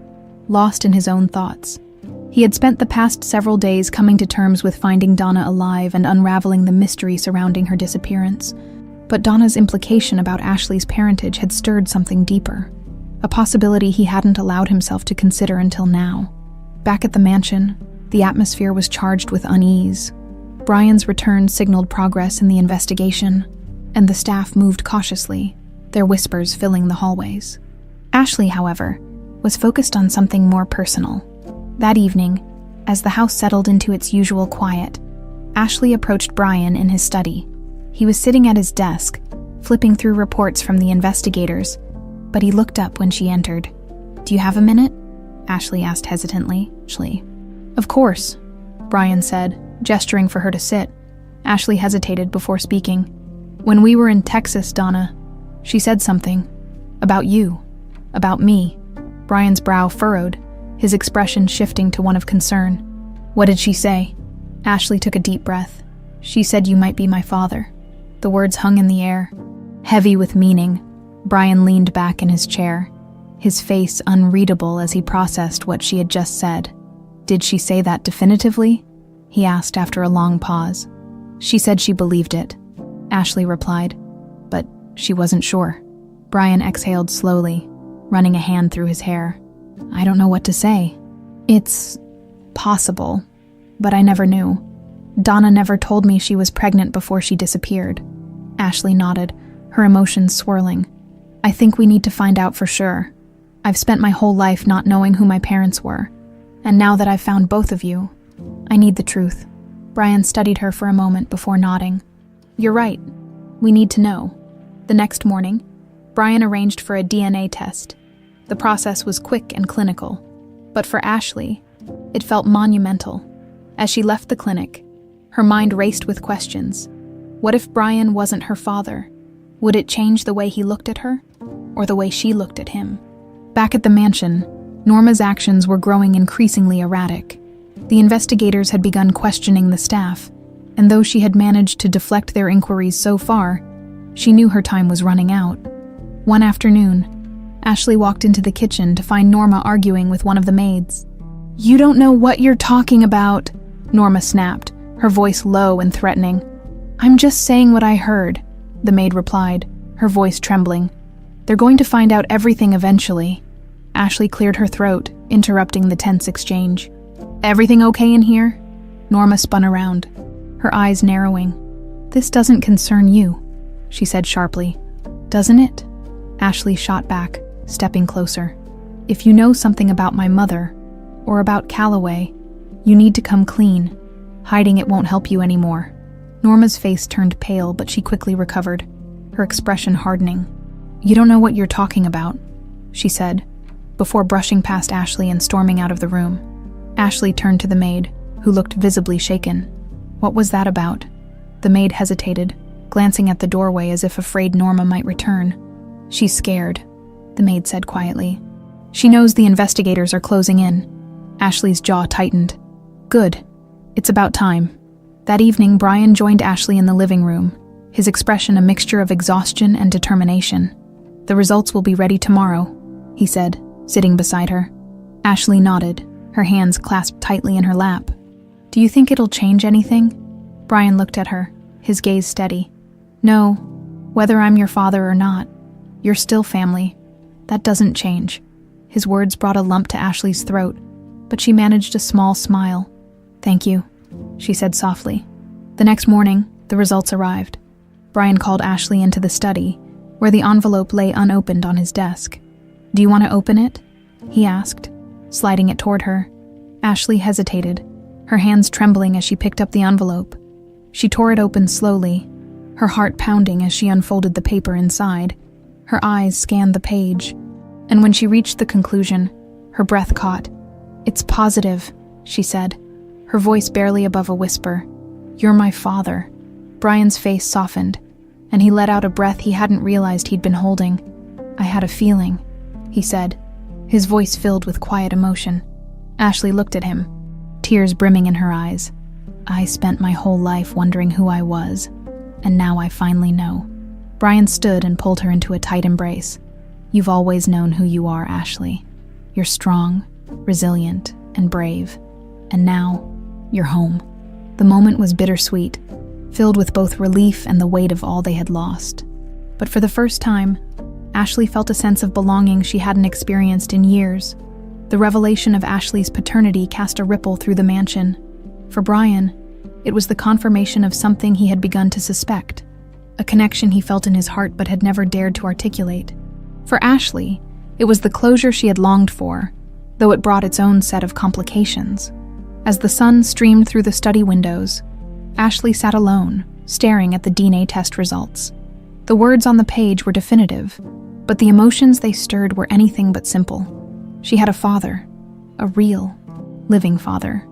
lost in his own thoughts. He had spent the past several days coming to terms with finding Donna alive and unraveling the mystery surrounding her disappearance. But Donna's implication about Ashley's parentage had stirred something deeper, a possibility he hadn't allowed himself to consider until now. Back at the mansion, the atmosphere was charged with unease. Brian's return signaled progress in the investigation, and the staff moved cautiously, their whispers filling the hallways. Ashley, however, was focused on something more personal. That evening, as the house settled into its usual quiet, Ashley approached Brian in his study. He was sitting at his desk, flipping through reports from the investigators, but he looked up when she entered. "Do you have a minute?" Ashley asked hesitantly. "Of course," Brian said, gesturing for her to sit. Ashley hesitated before speaking. "When we were in Texas, Donna, she said something. About you. About me." Brian's brow furrowed, his expression shifting to one of concern. "What did she say?" Ashley took a deep breath. "She said you might be my father." The words hung in the air, heavy with meaning. Brian leaned back in his chair, his face unreadable as he processed what she had just said. "Did she say that definitively?" he asked after a long pause. "She said she believed it," Ashley replied, "but she wasn't sure." Brian exhaled slowly, running a hand through his hair. "I don't know what to say. It's possible, but I never knew. Donna never told me she was pregnant before she disappeared." Ashley nodded, her emotions swirling. "I think we need to find out for sure. I've spent my whole life not knowing who my parents were, and now that I've found both of you, I need the truth." Brian studied her for a moment before nodding. "You're right. We need to know." The next morning, Brian arranged for a DNA test. The process was quick and clinical, but for Ashley, it felt monumental. As she left the clinic, her mind raced with questions. What if Brian wasn't her father? Would it change the way he looked at her, or the way she looked at him? Back at the mansion, Norma's actions were growing increasingly erratic. The investigators had begun questioning the staff, and though she had managed to deflect their inquiries so far, she knew her time was running out. One afternoon, Ashley walked into the kitchen to find Norma arguing with one of the maids. "You don't know what you're talking about," Norma snapped, her voice low and threatening. "I'm just saying what I heard," the maid replied, her voice trembling. "They're going to find out everything eventually." Ashley cleared her throat, interrupting the tense exchange. "Everything okay in here?" Norma spun around, her eyes narrowing. "This doesn't concern you," she said sharply. "Doesn't it?" Ashley shot back, stepping closer. "If you know something about my mother, or about Calloway, you need to come clean. Hiding it won't help you anymore." Norma's face turned pale, but she quickly recovered, her expression hardening. "You don't know what you're talking about," she said, before brushing past Ashley and storming out of the room. Ashley turned to the maid, who looked visibly shaken. "What was that about?" The maid hesitated, glancing at the doorway as if afraid Norma might return. "She's scared," the maid said quietly. "She knows the investigators are closing in." Ashley's jaw tightened. "Good. It's about time." That evening, Brian joined Ashley in the living room, his expression a mixture of exhaustion and determination. "The results will be ready tomorrow," he said, sitting beside her. Ashley nodded, her hands clasped tightly in her lap. "Do you think it'll change anything?" Brian looked at her, his gaze steady. "No, whether I'm your father or not, you're still family. That doesn't change." His words brought a lump to Ashley's throat, but she managed a small smile. "Thank you," she said softly. The next morning, the results arrived. Brian called Ashley into the study, where the envelope lay unopened on his desk. "Do you want to open it?" he asked, sliding it toward her. Ashley hesitated, her hands trembling as she picked up the envelope. She tore it open slowly, her heart pounding as she unfolded the paper inside. Her eyes scanned the page, and when she reached the conclusion, her breath caught. "It's positive," she said, her voice barely above a whisper. "You're my father." Brian's face softened, and he let out a breath he hadn't realized he'd been holding. "I had a feeling," he said, his voice filled with quiet emotion. Ashley looked at him, tears brimming in her eyes. I spent my whole life wondering who I was, and now I finally know. Brian stood and pulled her into a tight embrace. You've always known who you are, Ashley. You're strong, resilient, and brave. And now, you're home. The moment was bittersweet, filled with both relief and the weight of all they had lost. But for the first time, Ashley felt a sense of belonging she hadn't experienced in years. The revelation of Ashley's paternity cast a ripple through the mansion. For Brian, it was the confirmation of something he had begun to suspect, a connection he felt in his heart but had never dared to articulate. For Ashley, it was the closure she had longed for, though it brought its own set of complications. As the sun streamed through the study windows, Ashley sat alone, staring at the DNA test results. The words on the page were definitive, but the emotions they stirred were anything but simple. She had a father, a real, living father,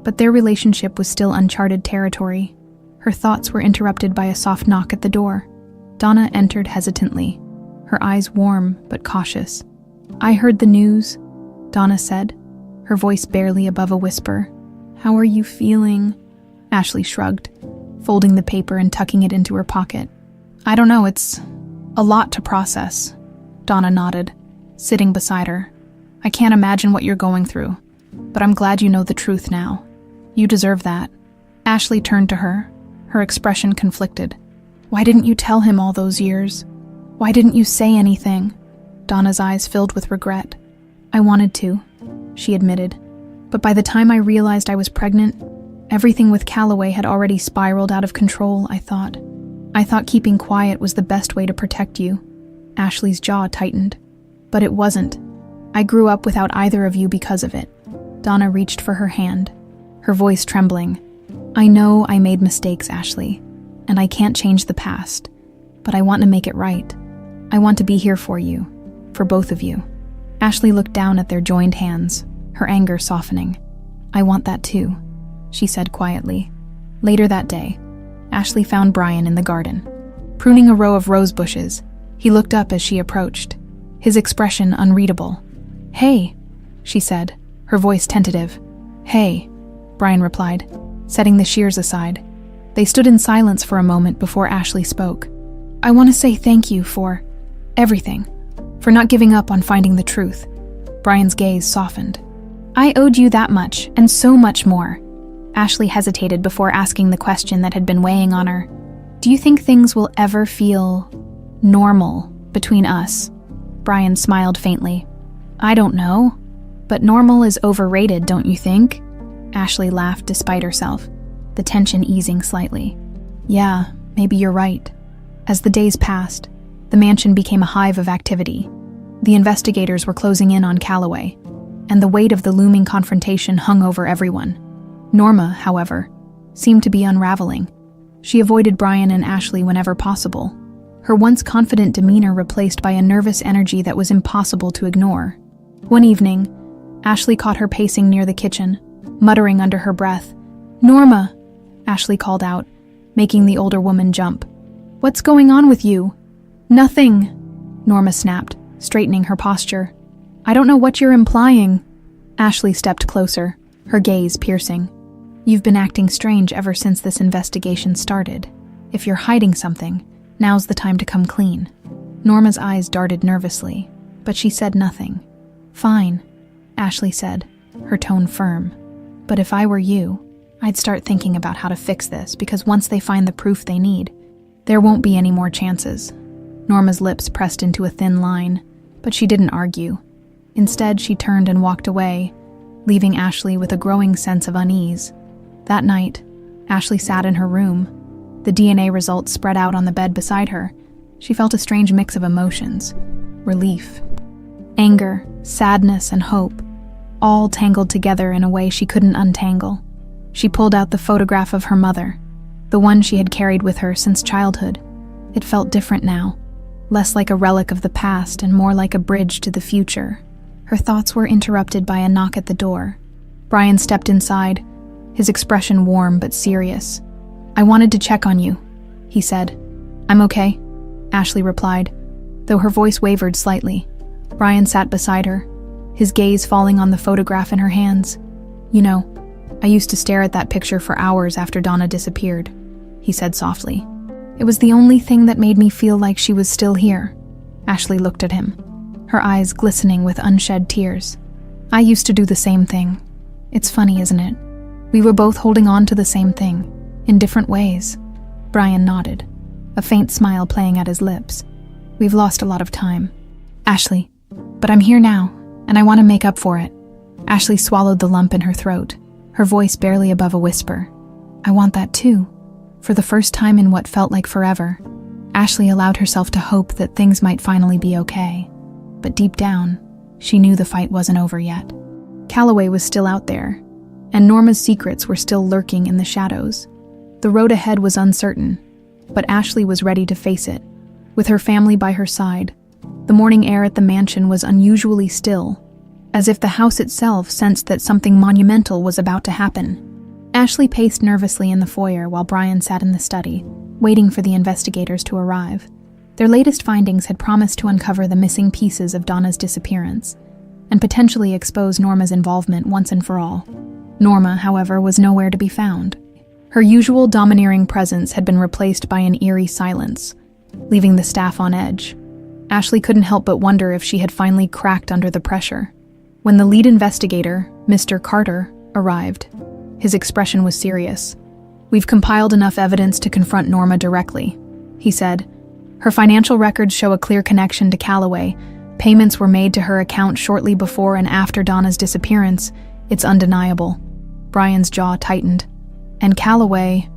but their relationship was still uncharted territory. Her thoughts were interrupted by a soft knock at the door. Donna entered hesitantly, her eyes warm but cautious. I heard the news, Donna said, her voice barely above a whisper. How are you feeling? Ashley shrugged, folding the paper and tucking it into her pocket. I don't know, it's a lot to process. Donna nodded, sitting beside her. I can't imagine what you're going through, but I'm glad you know the truth now. You deserve that. Ashley turned to her, her expression conflicted. Why didn't you tell him all those years? Why didn't you say anything? Donna's eyes filled with regret. I wanted to, she admitted, but by the time I realized I was pregnant, everything with Calloway had already spiraled out of control, I thought. I thought keeping quiet was the best way to protect you. Ashley's jaw tightened. But it wasn't. I grew up without either of you because of it. Donna reached for her hand, her voice trembling. I know I made mistakes, Ashley, and I can't change the past, but I want to make it right. I want to be here for you, for both of you. Ashley looked down at their joined hands, her anger softening. I want that too, she said quietly. Later that day, Ashley found Brian in the garden, pruning a row of rose bushes. He looked up as she approached, his expression unreadable. Hey, she said, her voice tentative. Hey, Brian replied, setting the shears aside. They stood in silence for a moment before Ashley spoke. I want to say thank you for everything, for not giving up on finding the truth. Brian's gaze softened. I owed you that much, and so much more. Ashley hesitated before asking the question that had been weighing on her. Do you think things will ever feel normal between us? Brian smiled faintly. I don't know, but normal is overrated, don't you think? Ashley laughed despite herself, the tension easing slightly. Yeah, maybe you're right. As the days passed, the mansion became a hive of activity. The investigators were closing in on Calloway, and the weight of the looming confrontation hung over everyone. Norma, however, seemed to be unraveling. She avoided Brian and Ashley whenever possible, her once confident demeanor replaced by a nervous energy that was impossible to ignore. One evening, Ashley caught her pacing near the kitchen, muttering under her breath. Norma, Ashley called out, making the older woman jump. What's going on with you? Nothing, Norma snapped, straightening her posture. I don't know what you're implying. Ashley stepped closer, her gaze piercing. You've been acting strange ever since this investigation started. If you're hiding something, now's the time to come clean. Norma's eyes darted nervously, but she said nothing. Fine, Ashley said, her tone firm. But if I were you, I'd start thinking about how to fix this, because once they find the proof they need, there won't be any more chances. Norma's lips pressed into a thin line, but she didn't argue. Instead, she turned and walked away, leaving Ashley with a growing sense of unease. That night, Ashley sat in her room. The DNA results spread out on the bed beside her. She felt a strange mix of emotions. Relief, anger, sadness, and hope, all tangled together in a way she couldn't untangle. She pulled out the photograph of her mother, the one she had carried with her since childhood. It felt different now, less like a relic of the past and more like a bridge to the future. Her thoughts were interrupted by a knock at the door. Brian stepped inside, his expression warm but serious. I wanted to check on you, he said. I'm okay, Ashley replied, though her voice wavered slightly. Brian sat beside her, his gaze falling on the photograph in her hands. You know, I used to stare at that picture for hours after Donna disappeared, he said softly. It was the only thing that made me feel like she was still here. Ashley looked at him, her eyes glistening with unshed tears. I used to do the same thing. It's funny, isn't it? We were both holding on to the same thing, in different ways. Brian nodded, a faint smile playing at his lips. We've lost a lot of time. Ashley, but I'm here now, and I want to make up for it. Ashley swallowed the lump in her throat, her voice barely above a whisper. I want that too. For the first time in what felt like forever, Ashley allowed herself to hope that things might finally be okay. But deep down, she knew the fight wasn't over yet. Calloway was still out there, and Norma's secrets were still lurking in the shadows. The road ahead was uncertain, but Ashley was ready to face it. With her family by her side, the morning air at the mansion was unusually still, as if the house itself sensed that something monumental was about to happen. Ashley paced nervously in the foyer while Brian sat in the study, waiting for the investigators to arrive. Their latest findings had promised to uncover the missing pieces of Donna's disappearance, and potentially expose Norma's involvement once and for all. Norma, however, was nowhere to be found. Her usual domineering presence had been replaced by an eerie silence, leaving the staff on edge. Ashley couldn't help but wonder if she had finally cracked under the pressure. When the lead investigator, Mr. Carter, arrived, his expression was serious. We've compiled enough evidence to confront Norma directly, he said. Her financial records show a clear connection to Calloway. Payments were made to her account shortly before and after Donna's disappearance. It's undeniable. Brian's jaw tightened. And Calloway,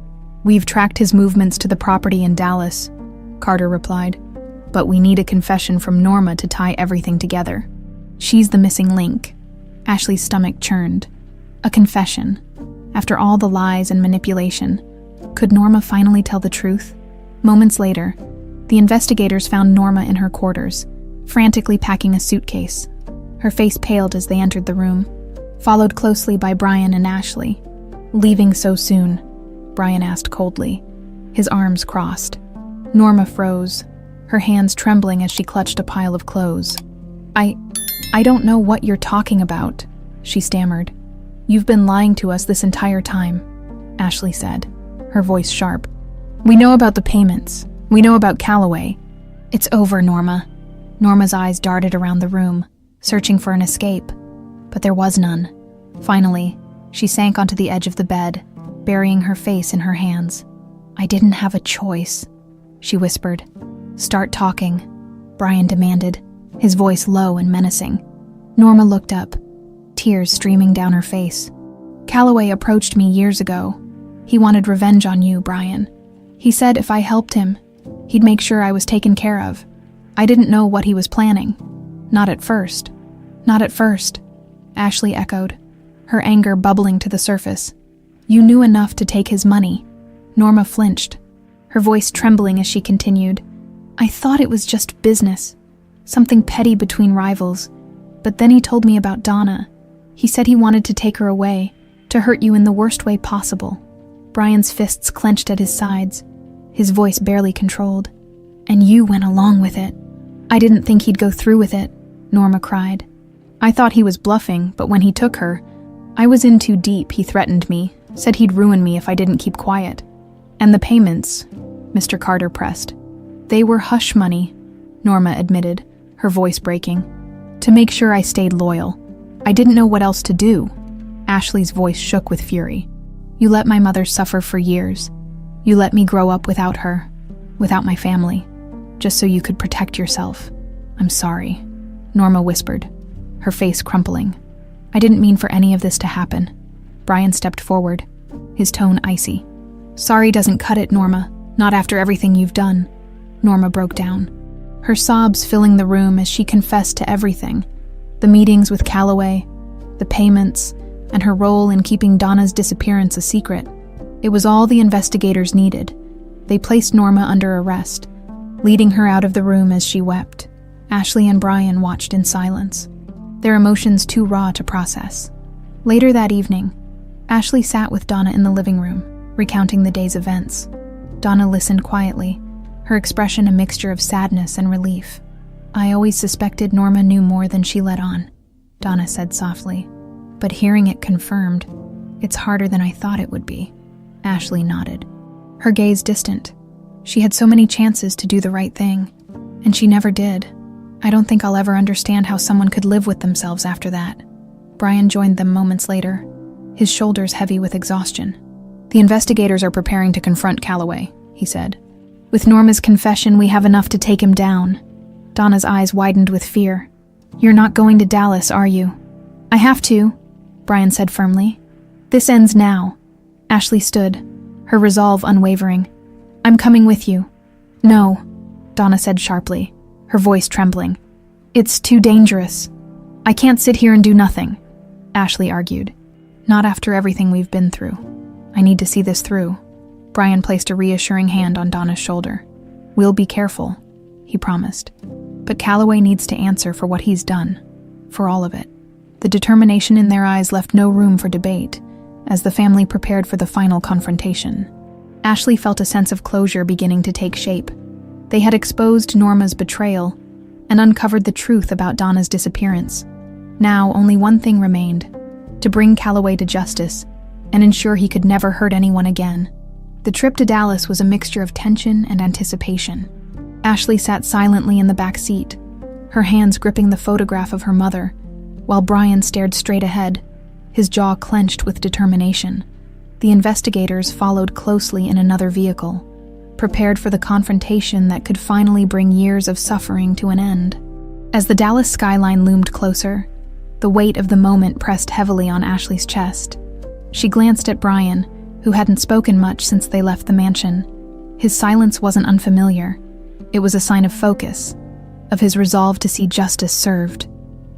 we've tracked his movements to the property in Dallas, Carter replied. But we need a confession from Norma to tie everything together. She's the missing link. Ashley's stomach churned. A confession. After all the lies and manipulation, could Norma finally tell the truth? Moments later, the investigators found Norma in her quarters, frantically packing a suitcase. Her face paled as they entered the room, followed closely by Brian and Ashley. Leaving so soon? Brian asked coldly, his arms crossed. Norma froze, her hands trembling as she clutched a pile of clothes. I don't know what you're talking about, she stammered. You've been lying to us this entire time, Ashley said, her voice sharp. We know about the payments. We know about Calloway. It's over, Norma. Norma's eyes darted around the room, searching for an escape, but there was none. Finally, she sank onto the edge of the bed, burying her face in her hands. I didn't have a choice, she whispered. Start talking, Brian demanded, his voice low and menacing. Norma looked up, tears streaming down her face. Calloway approached me years ago. He wanted revenge on you, Brian. He said if I helped him, he'd make sure I was taken care of. I didn't know what he was planning. Not at first. Not at first, Ashley echoed, her anger bubbling to the surface. You knew enough to take his money. Norma flinched, her voice trembling as she continued. I thought it was just business, something petty between rivals. But then he told me about Donna. He said he wanted to take her away, to hurt you in the worst way possible. Brian's fists clenched at his sides, his voice barely controlled. And you went along with it. I didn't think he'd go through with it, Norma cried. I thought he was bluffing, but when he took her, I was in too deep. He threatened me, said he'd ruin me if I didn't keep quiet. And the payments, Mr. Carter pressed. They were hush money, Norma admitted, her voice breaking. To make sure I stayed loyal. I didn't know what else to do. Ashley's voice shook with fury. You let my mother suffer for years. You let me grow up without her, without my family, just so you could protect yourself. I'm sorry, Norma whispered, her face crumpling. I didn't mean for any of this to happen. Brian stepped forward, his tone icy. Sorry doesn't cut it, Norma, not after everything you've done. Norma broke down, her sobs filling the room as she confessed to everything. The meetings with Calloway, the payments, and her role in keeping Donna's disappearance a secret. It was all the investigators needed. They placed Norma under arrest, leading her out of the room as she wept. Ashley and Brian watched in silence, their emotions too raw to process. Later that evening, Ashley sat with Donna in the living room, recounting the day's events. Donna listened quietly, her expression a mixture of sadness and relief. I always suspected Norma knew more than she let on, Donna said softly. But hearing it confirmed, It's harder than I thought it would be. Ashley nodded, her gaze distant. She had so many chances to do the right thing, and she never did. I don't think I'll ever understand how someone could live with themselves after that. Brian joined them moments later, his shoulders heavy with exhaustion. The investigators are preparing to confront Calloway, he said. With Norma's confession, we have enough to take him down. Donna's eyes widened with fear. You're not going to Dallas, are you? I have to, Brian said firmly. This ends now. Ashley stood, her resolve unwavering. I'm coming with you. No, Donna said sharply, her voice trembling. It's too dangerous. I can't sit here and do nothing, Ashley argued. Not after everything we've been through. I need to see this through. Brian placed a reassuring hand on Donna's shoulder. We'll be careful, he promised. But Calloway needs to answer for what he's done. For all of it. The determination in their eyes left no room for debate, as the family prepared for the final confrontation. Ashley felt a sense of closure beginning to take shape. They had exposed Norma's betrayal and uncovered the truth about Donna's disappearance. Now, only one thing remained: to bring Calloway to justice and ensure he could never hurt anyone again. The trip to Dallas was a mixture of tension and anticipation. Ashley sat silently in the back seat, her hands gripping the photograph of her mother, while Brian stared straight ahead, his jaw clenched with determination. The investigators followed closely in another vehicle, prepared for the confrontation that could finally bring years of suffering to an end. As the Dallas skyline loomed closer, the weight of the moment pressed heavily on Ashley's chest. She glanced at Brian, who hadn't spoken much since they left the mansion. His silence wasn't unfamiliar. It was a sign of focus, of his resolve to see justice served.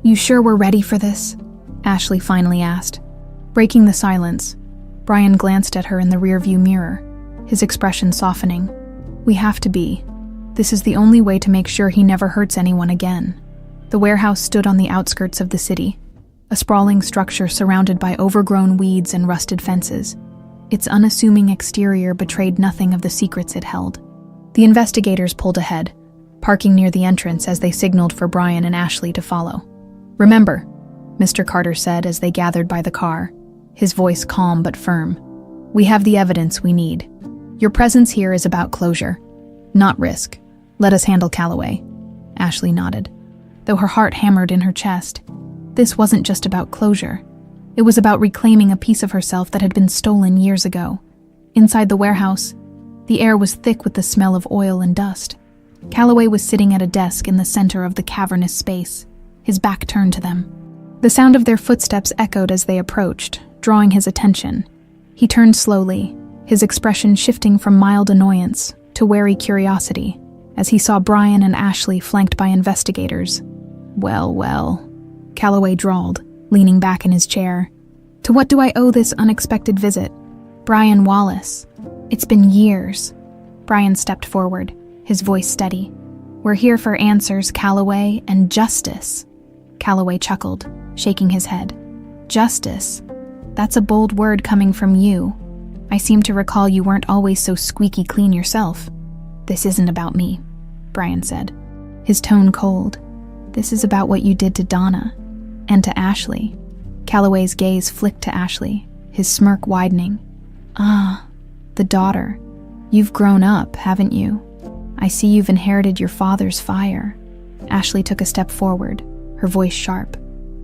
You sure we're ready for this? Ashley finally asked. Breaking the silence, Brian glanced at her in the rearview mirror, his expression softening. We have to be. This is the only way to make sure he never hurts anyone again. The warehouse stood on the outskirts of the city, a sprawling structure surrounded by overgrown weeds and rusted fences. Its unassuming exterior betrayed nothing of the secrets it held. The investigators pulled ahead, parking near the entrance as they signaled for Brian and Ashley to follow. Remember, Mr. Carter said as they gathered by the car, his voice calm but firm. We have the evidence we need. Your presence here is about closure, not risk. Let us handle Calloway. Ashley nodded, though her heart hammered in her chest. This wasn't just about closure. It was about reclaiming a piece of herself that had been stolen years ago. Inside the warehouse, the air was thick with the smell of oil and dust. Calloway was sitting at a desk in the center of the cavernous space, his back turned to them. The sound of their footsteps echoed as they approached, drawing his attention. He turned slowly, his expression shifting from mild annoyance to wary curiosity, as he saw Brian and Ashley flanked by investigators. Well, Calloway drawled, leaning back in his chair. To what do I owe this unexpected visit? Brian Wallace. It's been years. Brian stepped forward, his voice steady. We're here for answers, Calloway, and justice. Calloway chuckled, shaking his head. Justice? That's a bold word coming from you. I seem to recall you weren't always so squeaky clean yourself. This isn't about me, Brian said, his tone cold. This is about what you did to Donna, and to Ashley. Calloway's gaze flicked to Ashley, his smirk widening. Ah, the daughter. You've grown up, haven't you? I see you've inherited your father's fire. Ashley took a step forward, her voice sharp.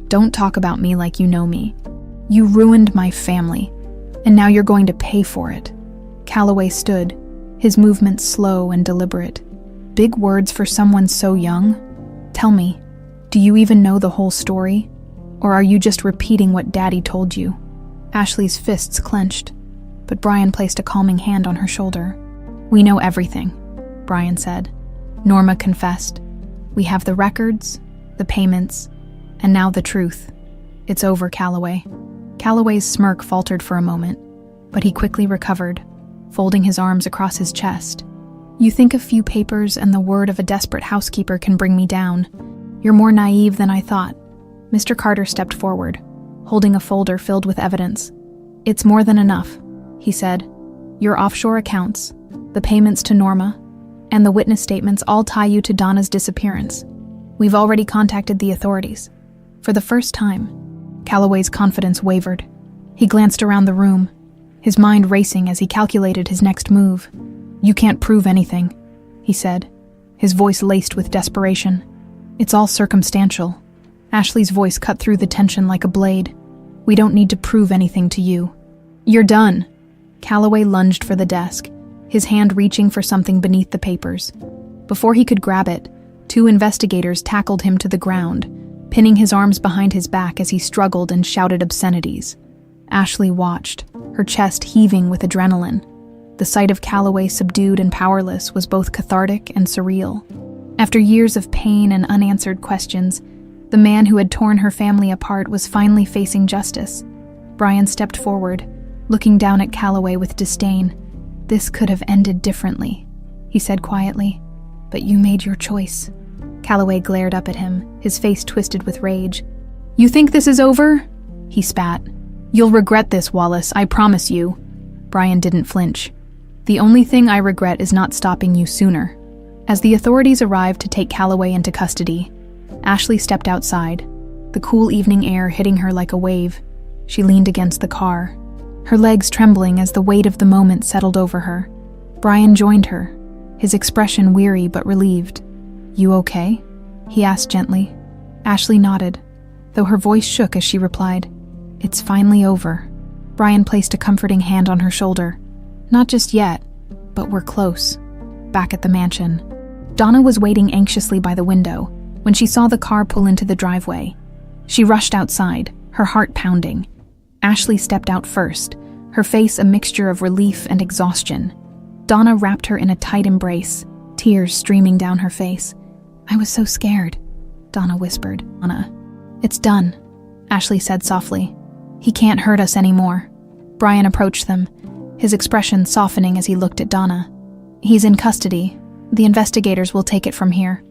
Don't talk about me like you know me. You ruined my family, and now you're going to pay for it. Calloway stood, his movements slow and deliberate. Big words for someone so young? Tell me, do you even know the whole story? Or are you just repeating what Daddy told you? Ashley's fists clenched, but Brian placed a calming hand on her shoulder. We know everything, Brian said. Norma confessed. We have the records, the payments, and now the truth. It's over, Calloway. Calloway's smirk faltered for a moment, but he quickly recovered, folding his arms across his chest. You think a few papers and the word of a desperate housekeeper can bring me down. You're more naive than I thought. Mr. Carter stepped forward, holding a folder filled with evidence. It's more than enough, he said. Your offshore accounts, the payments to Norma, and the witness statements all tie you to Donna's disappearance. We've already contacted the authorities. For the first time, Calloway's confidence wavered. He glanced around the room, his mind racing as he calculated his next move. "You can't prove anything," he said, his voice laced with desperation. "It's all circumstantial." Ashley's voice cut through the tension like a blade. "We don't need to prove anything to you. You're done." Calloway lunged for the desk, his hand reaching for something beneath the papers. Before he could grab it, 2 investigators tackled him to the ground, pinning his arms behind his back as he struggled and shouted obscenities. Ashley watched, her chest heaving with adrenaline. The sight of Calloway subdued and powerless was both cathartic and surreal. After years of pain and unanswered questions, the man who had torn her family apart was finally facing justice. Brian stepped forward, looking down at Calloway with disdain. "This could have ended differently," he said quietly. "But you made your choice." Calloway glared up at him, his face twisted with rage. "You think this is over?" he spat. "You'll regret this, Wallace, I promise you." Brian didn't flinch. "The only thing I regret is not stopping you sooner." As the authorities arrived to take Calloway into custody, Ashley stepped outside, the cool evening air hitting her like a wave. She leaned against the car, her legs trembling as the weight of the moment settled over her. Brian joined her, his expression weary but relieved. "You okay?" he asked gently. Ashley nodded, though her voice shook as she replied, "It's finally over." Brian placed a comforting hand on her shoulder. "Not just yet, but we're close." Back at the mansion, Donna was waiting anxiously by the window when she saw the car pull into the driveway. She rushed outside, her heart pounding. Ashley stepped out first, her face a mixture of relief and exhaustion. Donna wrapped her in a tight embrace, tears streaming down her face. "I was so scared," Donna whispered. "Donna, it's done," Ashley said softly. "He can't hurt us anymore." Brian approached them, his expression softening as he looked at Donna. "He's in custody. The investigators will take it from here."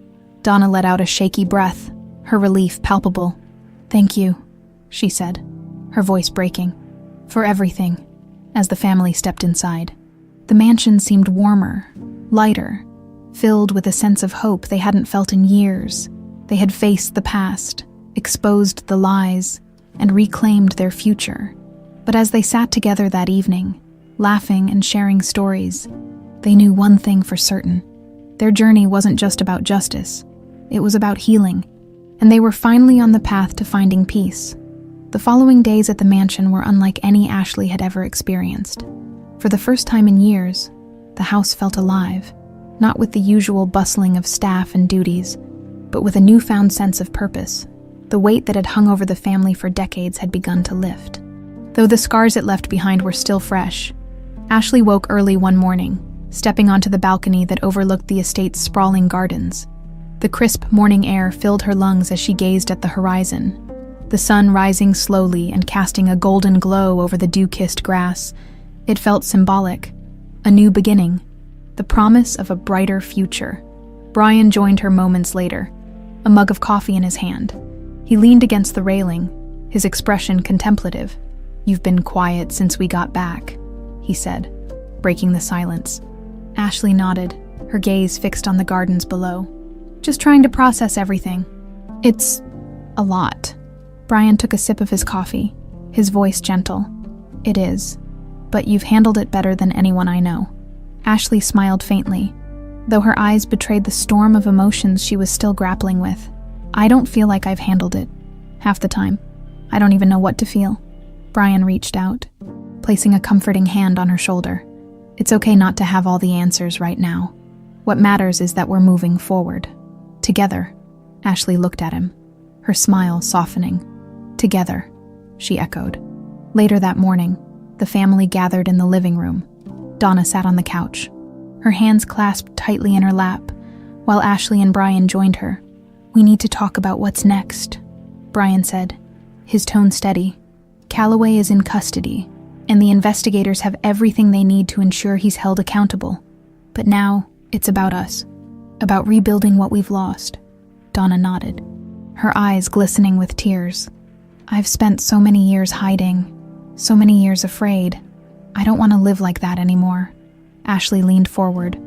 Donna let out a shaky breath, her relief palpable. "Thank you," she said, her voice breaking. "For everything," as the family stepped inside. The mansion seemed warmer, lighter, filled with a sense of hope they hadn't felt in years. They had faced the past, exposed the lies, and reclaimed their future. But as they sat together that evening, laughing and sharing stories, they knew one thing for certain. Their journey wasn't just about justice. It was about healing, and they were finally on the path to finding peace. The following days at the mansion were unlike any Ashley had ever experienced. For the first time in years, the house felt alive, not with the usual bustling of staff and duties, but with a newfound sense of purpose. The weight that had hung over the family for decades had begun to lift. Though the scars it left behind were still fresh, Ashley woke early one morning, stepping onto the balcony that overlooked the estate's sprawling gardens. The crisp morning air filled her lungs as she gazed at the horizon, the sun rising slowly and casting a golden glow over the dew-kissed grass. It felt symbolic, a new beginning, the promise of a brighter future. Brian joined her moments later, a mug of coffee in his hand. He leaned against the railing, his expression contemplative. "You've been quiet since we got back," he said, breaking the silence. Ashley nodded, her gaze fixed on the gardens below. "Just trying to process everything. It's a lot." Brian took a sip of his coffee, his voice gentle. "It is, but you've handled it better than anyone I know." Ashley smiled faintly, though her eyes betrayed the storm of emotions she was still grappling with. "I don't feel like I've handled it. Half the time, I don't even know what to feel." Brian reached out, placing a comforting hand on her shoulder. "It's okay not to have all the answers right now. What matters is that we're moving forward. Together." Ashley looked at him, her smile softening. "Together," she echoed. Later that morning, the family gathered in the living room. Donna sat on the couch, her hands clasped tightly in her lap, while Ashley and Brian joined her. "We need to talk about what's next," Brian said, his tone steady. "Calloway is in custody, and the investigators have everything they need to ensure he's held accountable. But now, it's about us, about rebuilding what we've lost." Donna nodded, her eyes glistening with tears. "I've spent so many years hiding, so many years afraid. I don't want to live like that anymore." Ashley leaned forward,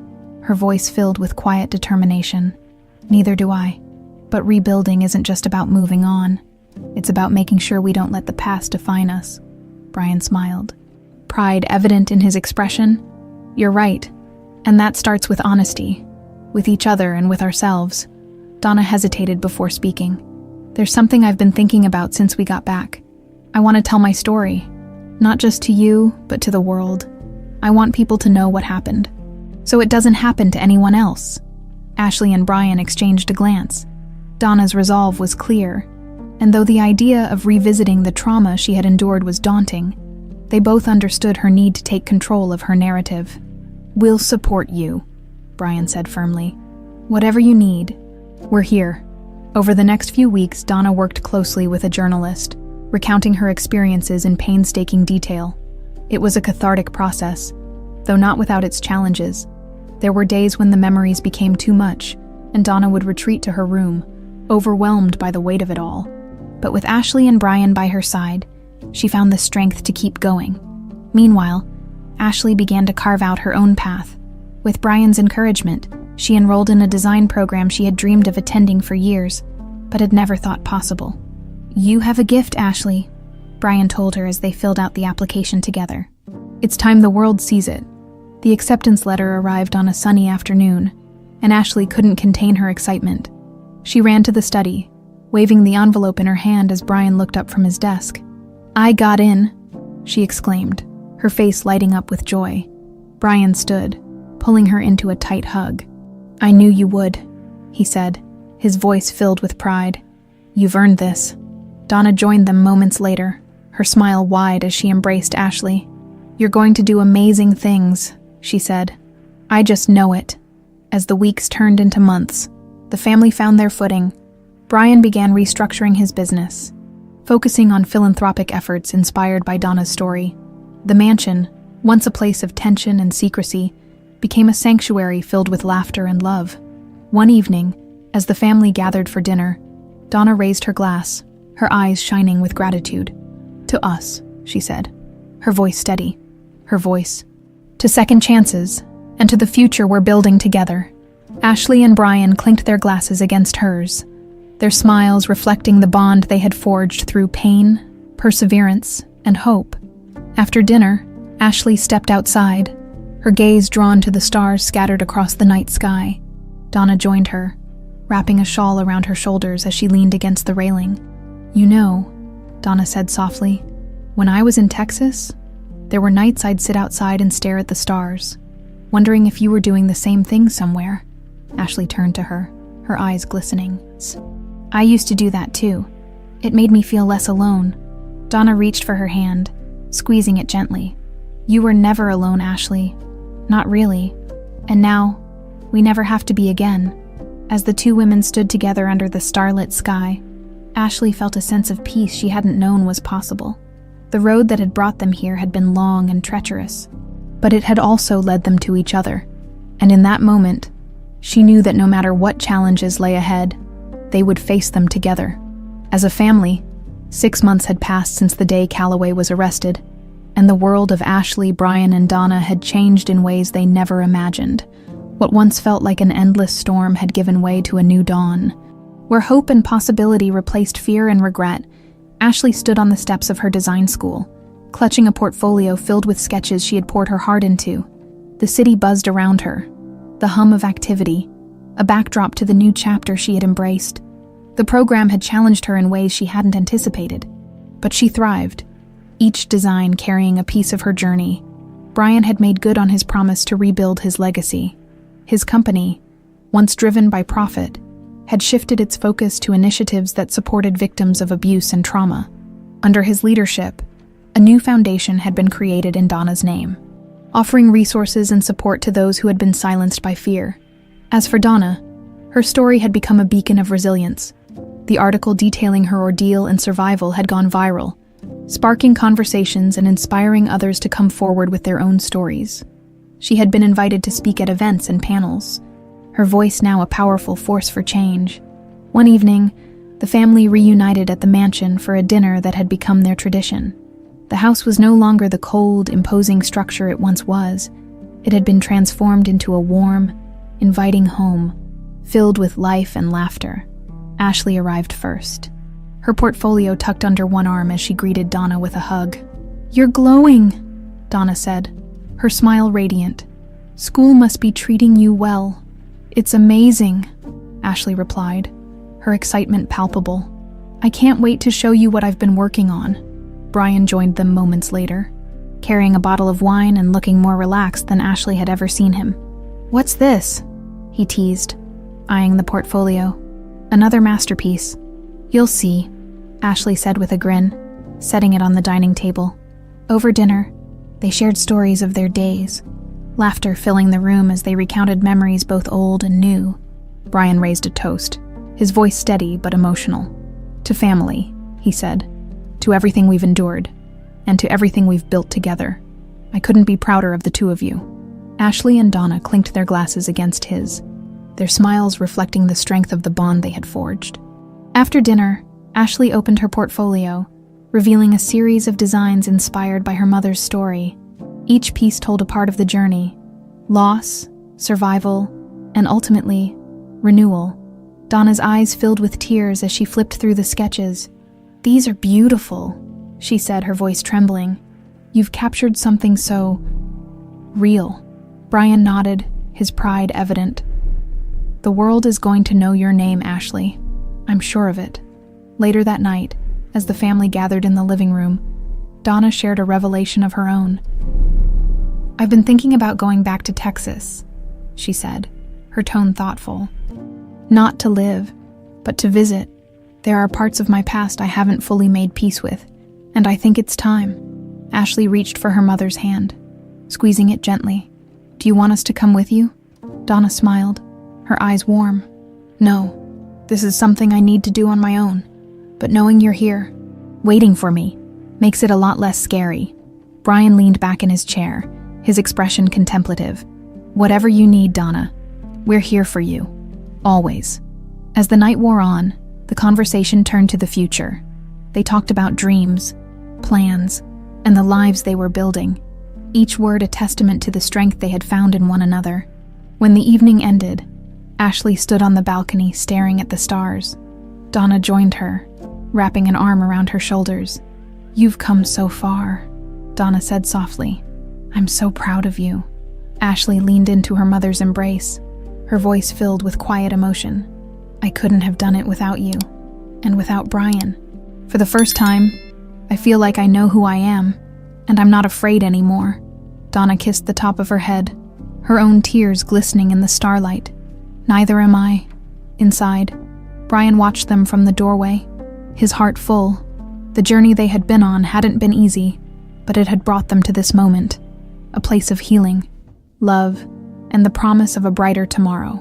her voice filled with quiet determination. "Neither do I. But rebuilding isn't just about moving on. It's about making sure we don't let the past define us." Brian smiled, pride evident in his expression. "You're right, and that starts with honesty, with each other and with ourselves." Donna hesitated before speaking. "There's something I've been thinking about since we got back. I want to tell my story, not just to you, but to the world. I want people to know what happened, so it doesn't happen to anyone else." Ashley and Brian exchanged a glance. Donna's resolve was clear, and though the idea of revisiting the trauma she had endured was daunting, they both understood her need to take control of her narrative. "We'll support you," Brian said firmly. "Whatever you need, we're here." Over the next few weeks, Donna worked closely with a journalist, recounting her experiences in painstaking detail. It was a cathartic process, though not without its challenges. There were days when the memories became too much, and Donna would retreat to her room, overwhelmed by the weight of it all. But with Ashley and Brian by her side, she found the strength to keep going. Meanwhile, Ashley began to carve out her own path. With Brian's encouragement, she enrolled in a design program she had dreamed of attending for years, but had never thought possible. "You have a gift, Ashley," Brian told her as they filled out the application together. "It's time the world sees it." The acceptance letter arrived on a sunny afternoon, and Ashley couldn't contain her excitement. She ran to the study, waving the envelope in her hand as Brian looked up from his desk. "I got in," she exclaimed, her face lighting up with joy. Brian stood, pulling her into a tight hug. "I knew you would," he said, his voice filled with pride. "You've earned this." Donna joined them moments later, her smile wide as she embraced Ashley. "You're going to do amazing things," she said. "I just know it." As the weeks turned into months, the family found their footing. Brian began restructuring his business, focusing on philanthropic efforts inspired by Donna's story. The mansion, once a place of tension and secrecy, became a sanctuary filled with laughter and love. One evening, as the family gathered for dinner, Donna raised her glass, her eyes shining with gratitude. "To us," she said, her voice steady. Her voice. "To second chances, and to the future we're building together." Ashley and Brian clinked their glasses against hers, their smiles reflecting the bond they had forged through pain, perseverance, and hope. After dinner, Ashley stepped outside, her gaze drawn to the stars scattered across the night sky. Donna joined her, wrapping a shawl around her shoulders as she leaned against the railing. "You know," Donna said softly, "when I was in Texas, there were nights I'd sit outside and stare at the stars, wondering if you were doing the same thing somewhere." Ashley turned to her, her eyes glistening. "I used to do that too. It made me feel less alone." Donna reached for her hand, squeezing it gently. "You were never alone, Ashley. Not really. And now, we never have to be again." As the two women stood together under the starlit sky, Ashley felt a sense of peace she hadn't known was possible. The road that had brought them here had been long and treacherous, but it had also led them to each other. And in that moment, she knew that no matter what challenges lay ahead, they would face them together. As a family, 6 months had passed since the day Calloway was arrested, and the world of Ashley, Brian, and Donna had changed in ways they never imagined. What once felt like an endless storm had given way to a new dawn. Where hope and possibility replaced fear and regret, Ashley stood on the steps of her design school, clutching a portfolio filled with sketches she had poured her heart into. The city buzzed around her, the hum of activity, a backdrop to the new chapter she had embraced. The program had challenged her in ways she hadn't anticipated, but she thrived, each design carrying a piece of her journey. Brian had made good on his promise to rebuild his legacy. His company, once driven by profit, had shifted its focus to initiatives that supported victims of abuse and trauma. Under his leadership, a new foundation had been created in Donna's name, offering resources and support to those who had been silenced by fear. As for Donna, her story had become a beacon of resilience. The article detailing her ordeal and survival had gone viral, sparking conversations and inspiring others to come forward with their own stories. She had been invited to speak at events and panels, her voice now a powerful force for change. One evening, the family reunited at the mansion for a dinner that had become their tradition. The house was no longer the cold, imposing structure it once was. It had been transformed into a warm, inviting home, filled with life and laughter. Ashley arrived first, her portfolio tucked under one arm as she greeted Donna with a hug. "You're glowing," Donna said, her smile radiant. "School must be treating you well." "It's amazing," Ashley replied, her excitement palpable. "I can't wait to show you what I've been working on." Brian joined them moments later, carrying a bottle of wine and looking more relaxed than Ashley had ever seen him. "What's this?" he teased, eyeing the portfolio. "Another masterpiece." "You'll see," Ashley said with a grin, setting it on the dining table. Over dinner, they shared stories of their days, laughter filling the room as they recounted memories both old and new. Brian raised a toast, his voice steady but emotional. "To family," he said. "To everything we've endured, and to everything we've built together. I couldn't be prouder of the two of you." Ashley and Donna clinked their glasses against his, their smiles reflecting the strength of the bond they had forged. After dinner, Ashley opened her portfolio, revealing a series of designs inspired by her mother's story. Each piece told a part of the journey: loss, survival, and ultimately, renewal. Donna's eyes filled with tears as she flipped through the sketches. "These are beautiful," she said, her voice trembling. "You've captured something so real." Brian nodded, his pride evident. "The world is going to know your name, Ashley. I'm sure of it." Later that night, as the family gathered in the living room, Donna shared a revelation of her own. "I've been thinking about going back to Texas," she said, her tone thoughtful. "Not to live, but to visit. There are parts of my past I haven't fully made peace with, and I think it's time." Ashley reached for her mother's hand, squeezing it gently. "Do you want us to come with you?" Donna smiled, her eyes warm. "No, this is something I need to do on my own. But knowing you're here, waiting for me, makes it a lot less scary." Brian leaned back in his chair, his expression contemplative. "Whatever you need, Donna, we're here for you. Always." As the night wore on, the conversation turned to the future. They talked about dreams, plans, and the lives they were building, each word a testament to the strength they had found in one another. When the evening ended, Ashley stood on the balcony staring at the stars. Donna joined her, wrapping an arm around her shoulders. "You've come so far," Donna said softly. "I'm so proud of you." Ashley leaned into her mother's embrace, her voice filled with quiet emotion. "I couldn't have done it without you, and without Brian. For the first time, I feel like I know who I am, and I'm not afraid anymore." Donna kissed the top of her head, her own tears glistening in the starlight. "Neither am I." Inside, Brian watched them from the doorway, his heart full. The journey they had been on hadn't been easy, but it had brought them to this moment, a place of healing, love, and the promise of a brighter tomorrow.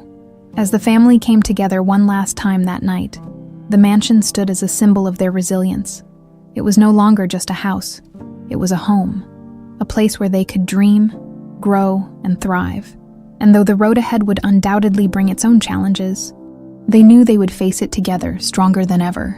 As the family came together one last time that night, the mansion stood as a symbol of their resilience. It was no longer just a house. It was a home, a place where they could dream, grow, and thrive. And though the road ahead would undoubtedly bring its own challenges, they knew they would face it together, stronger than ever.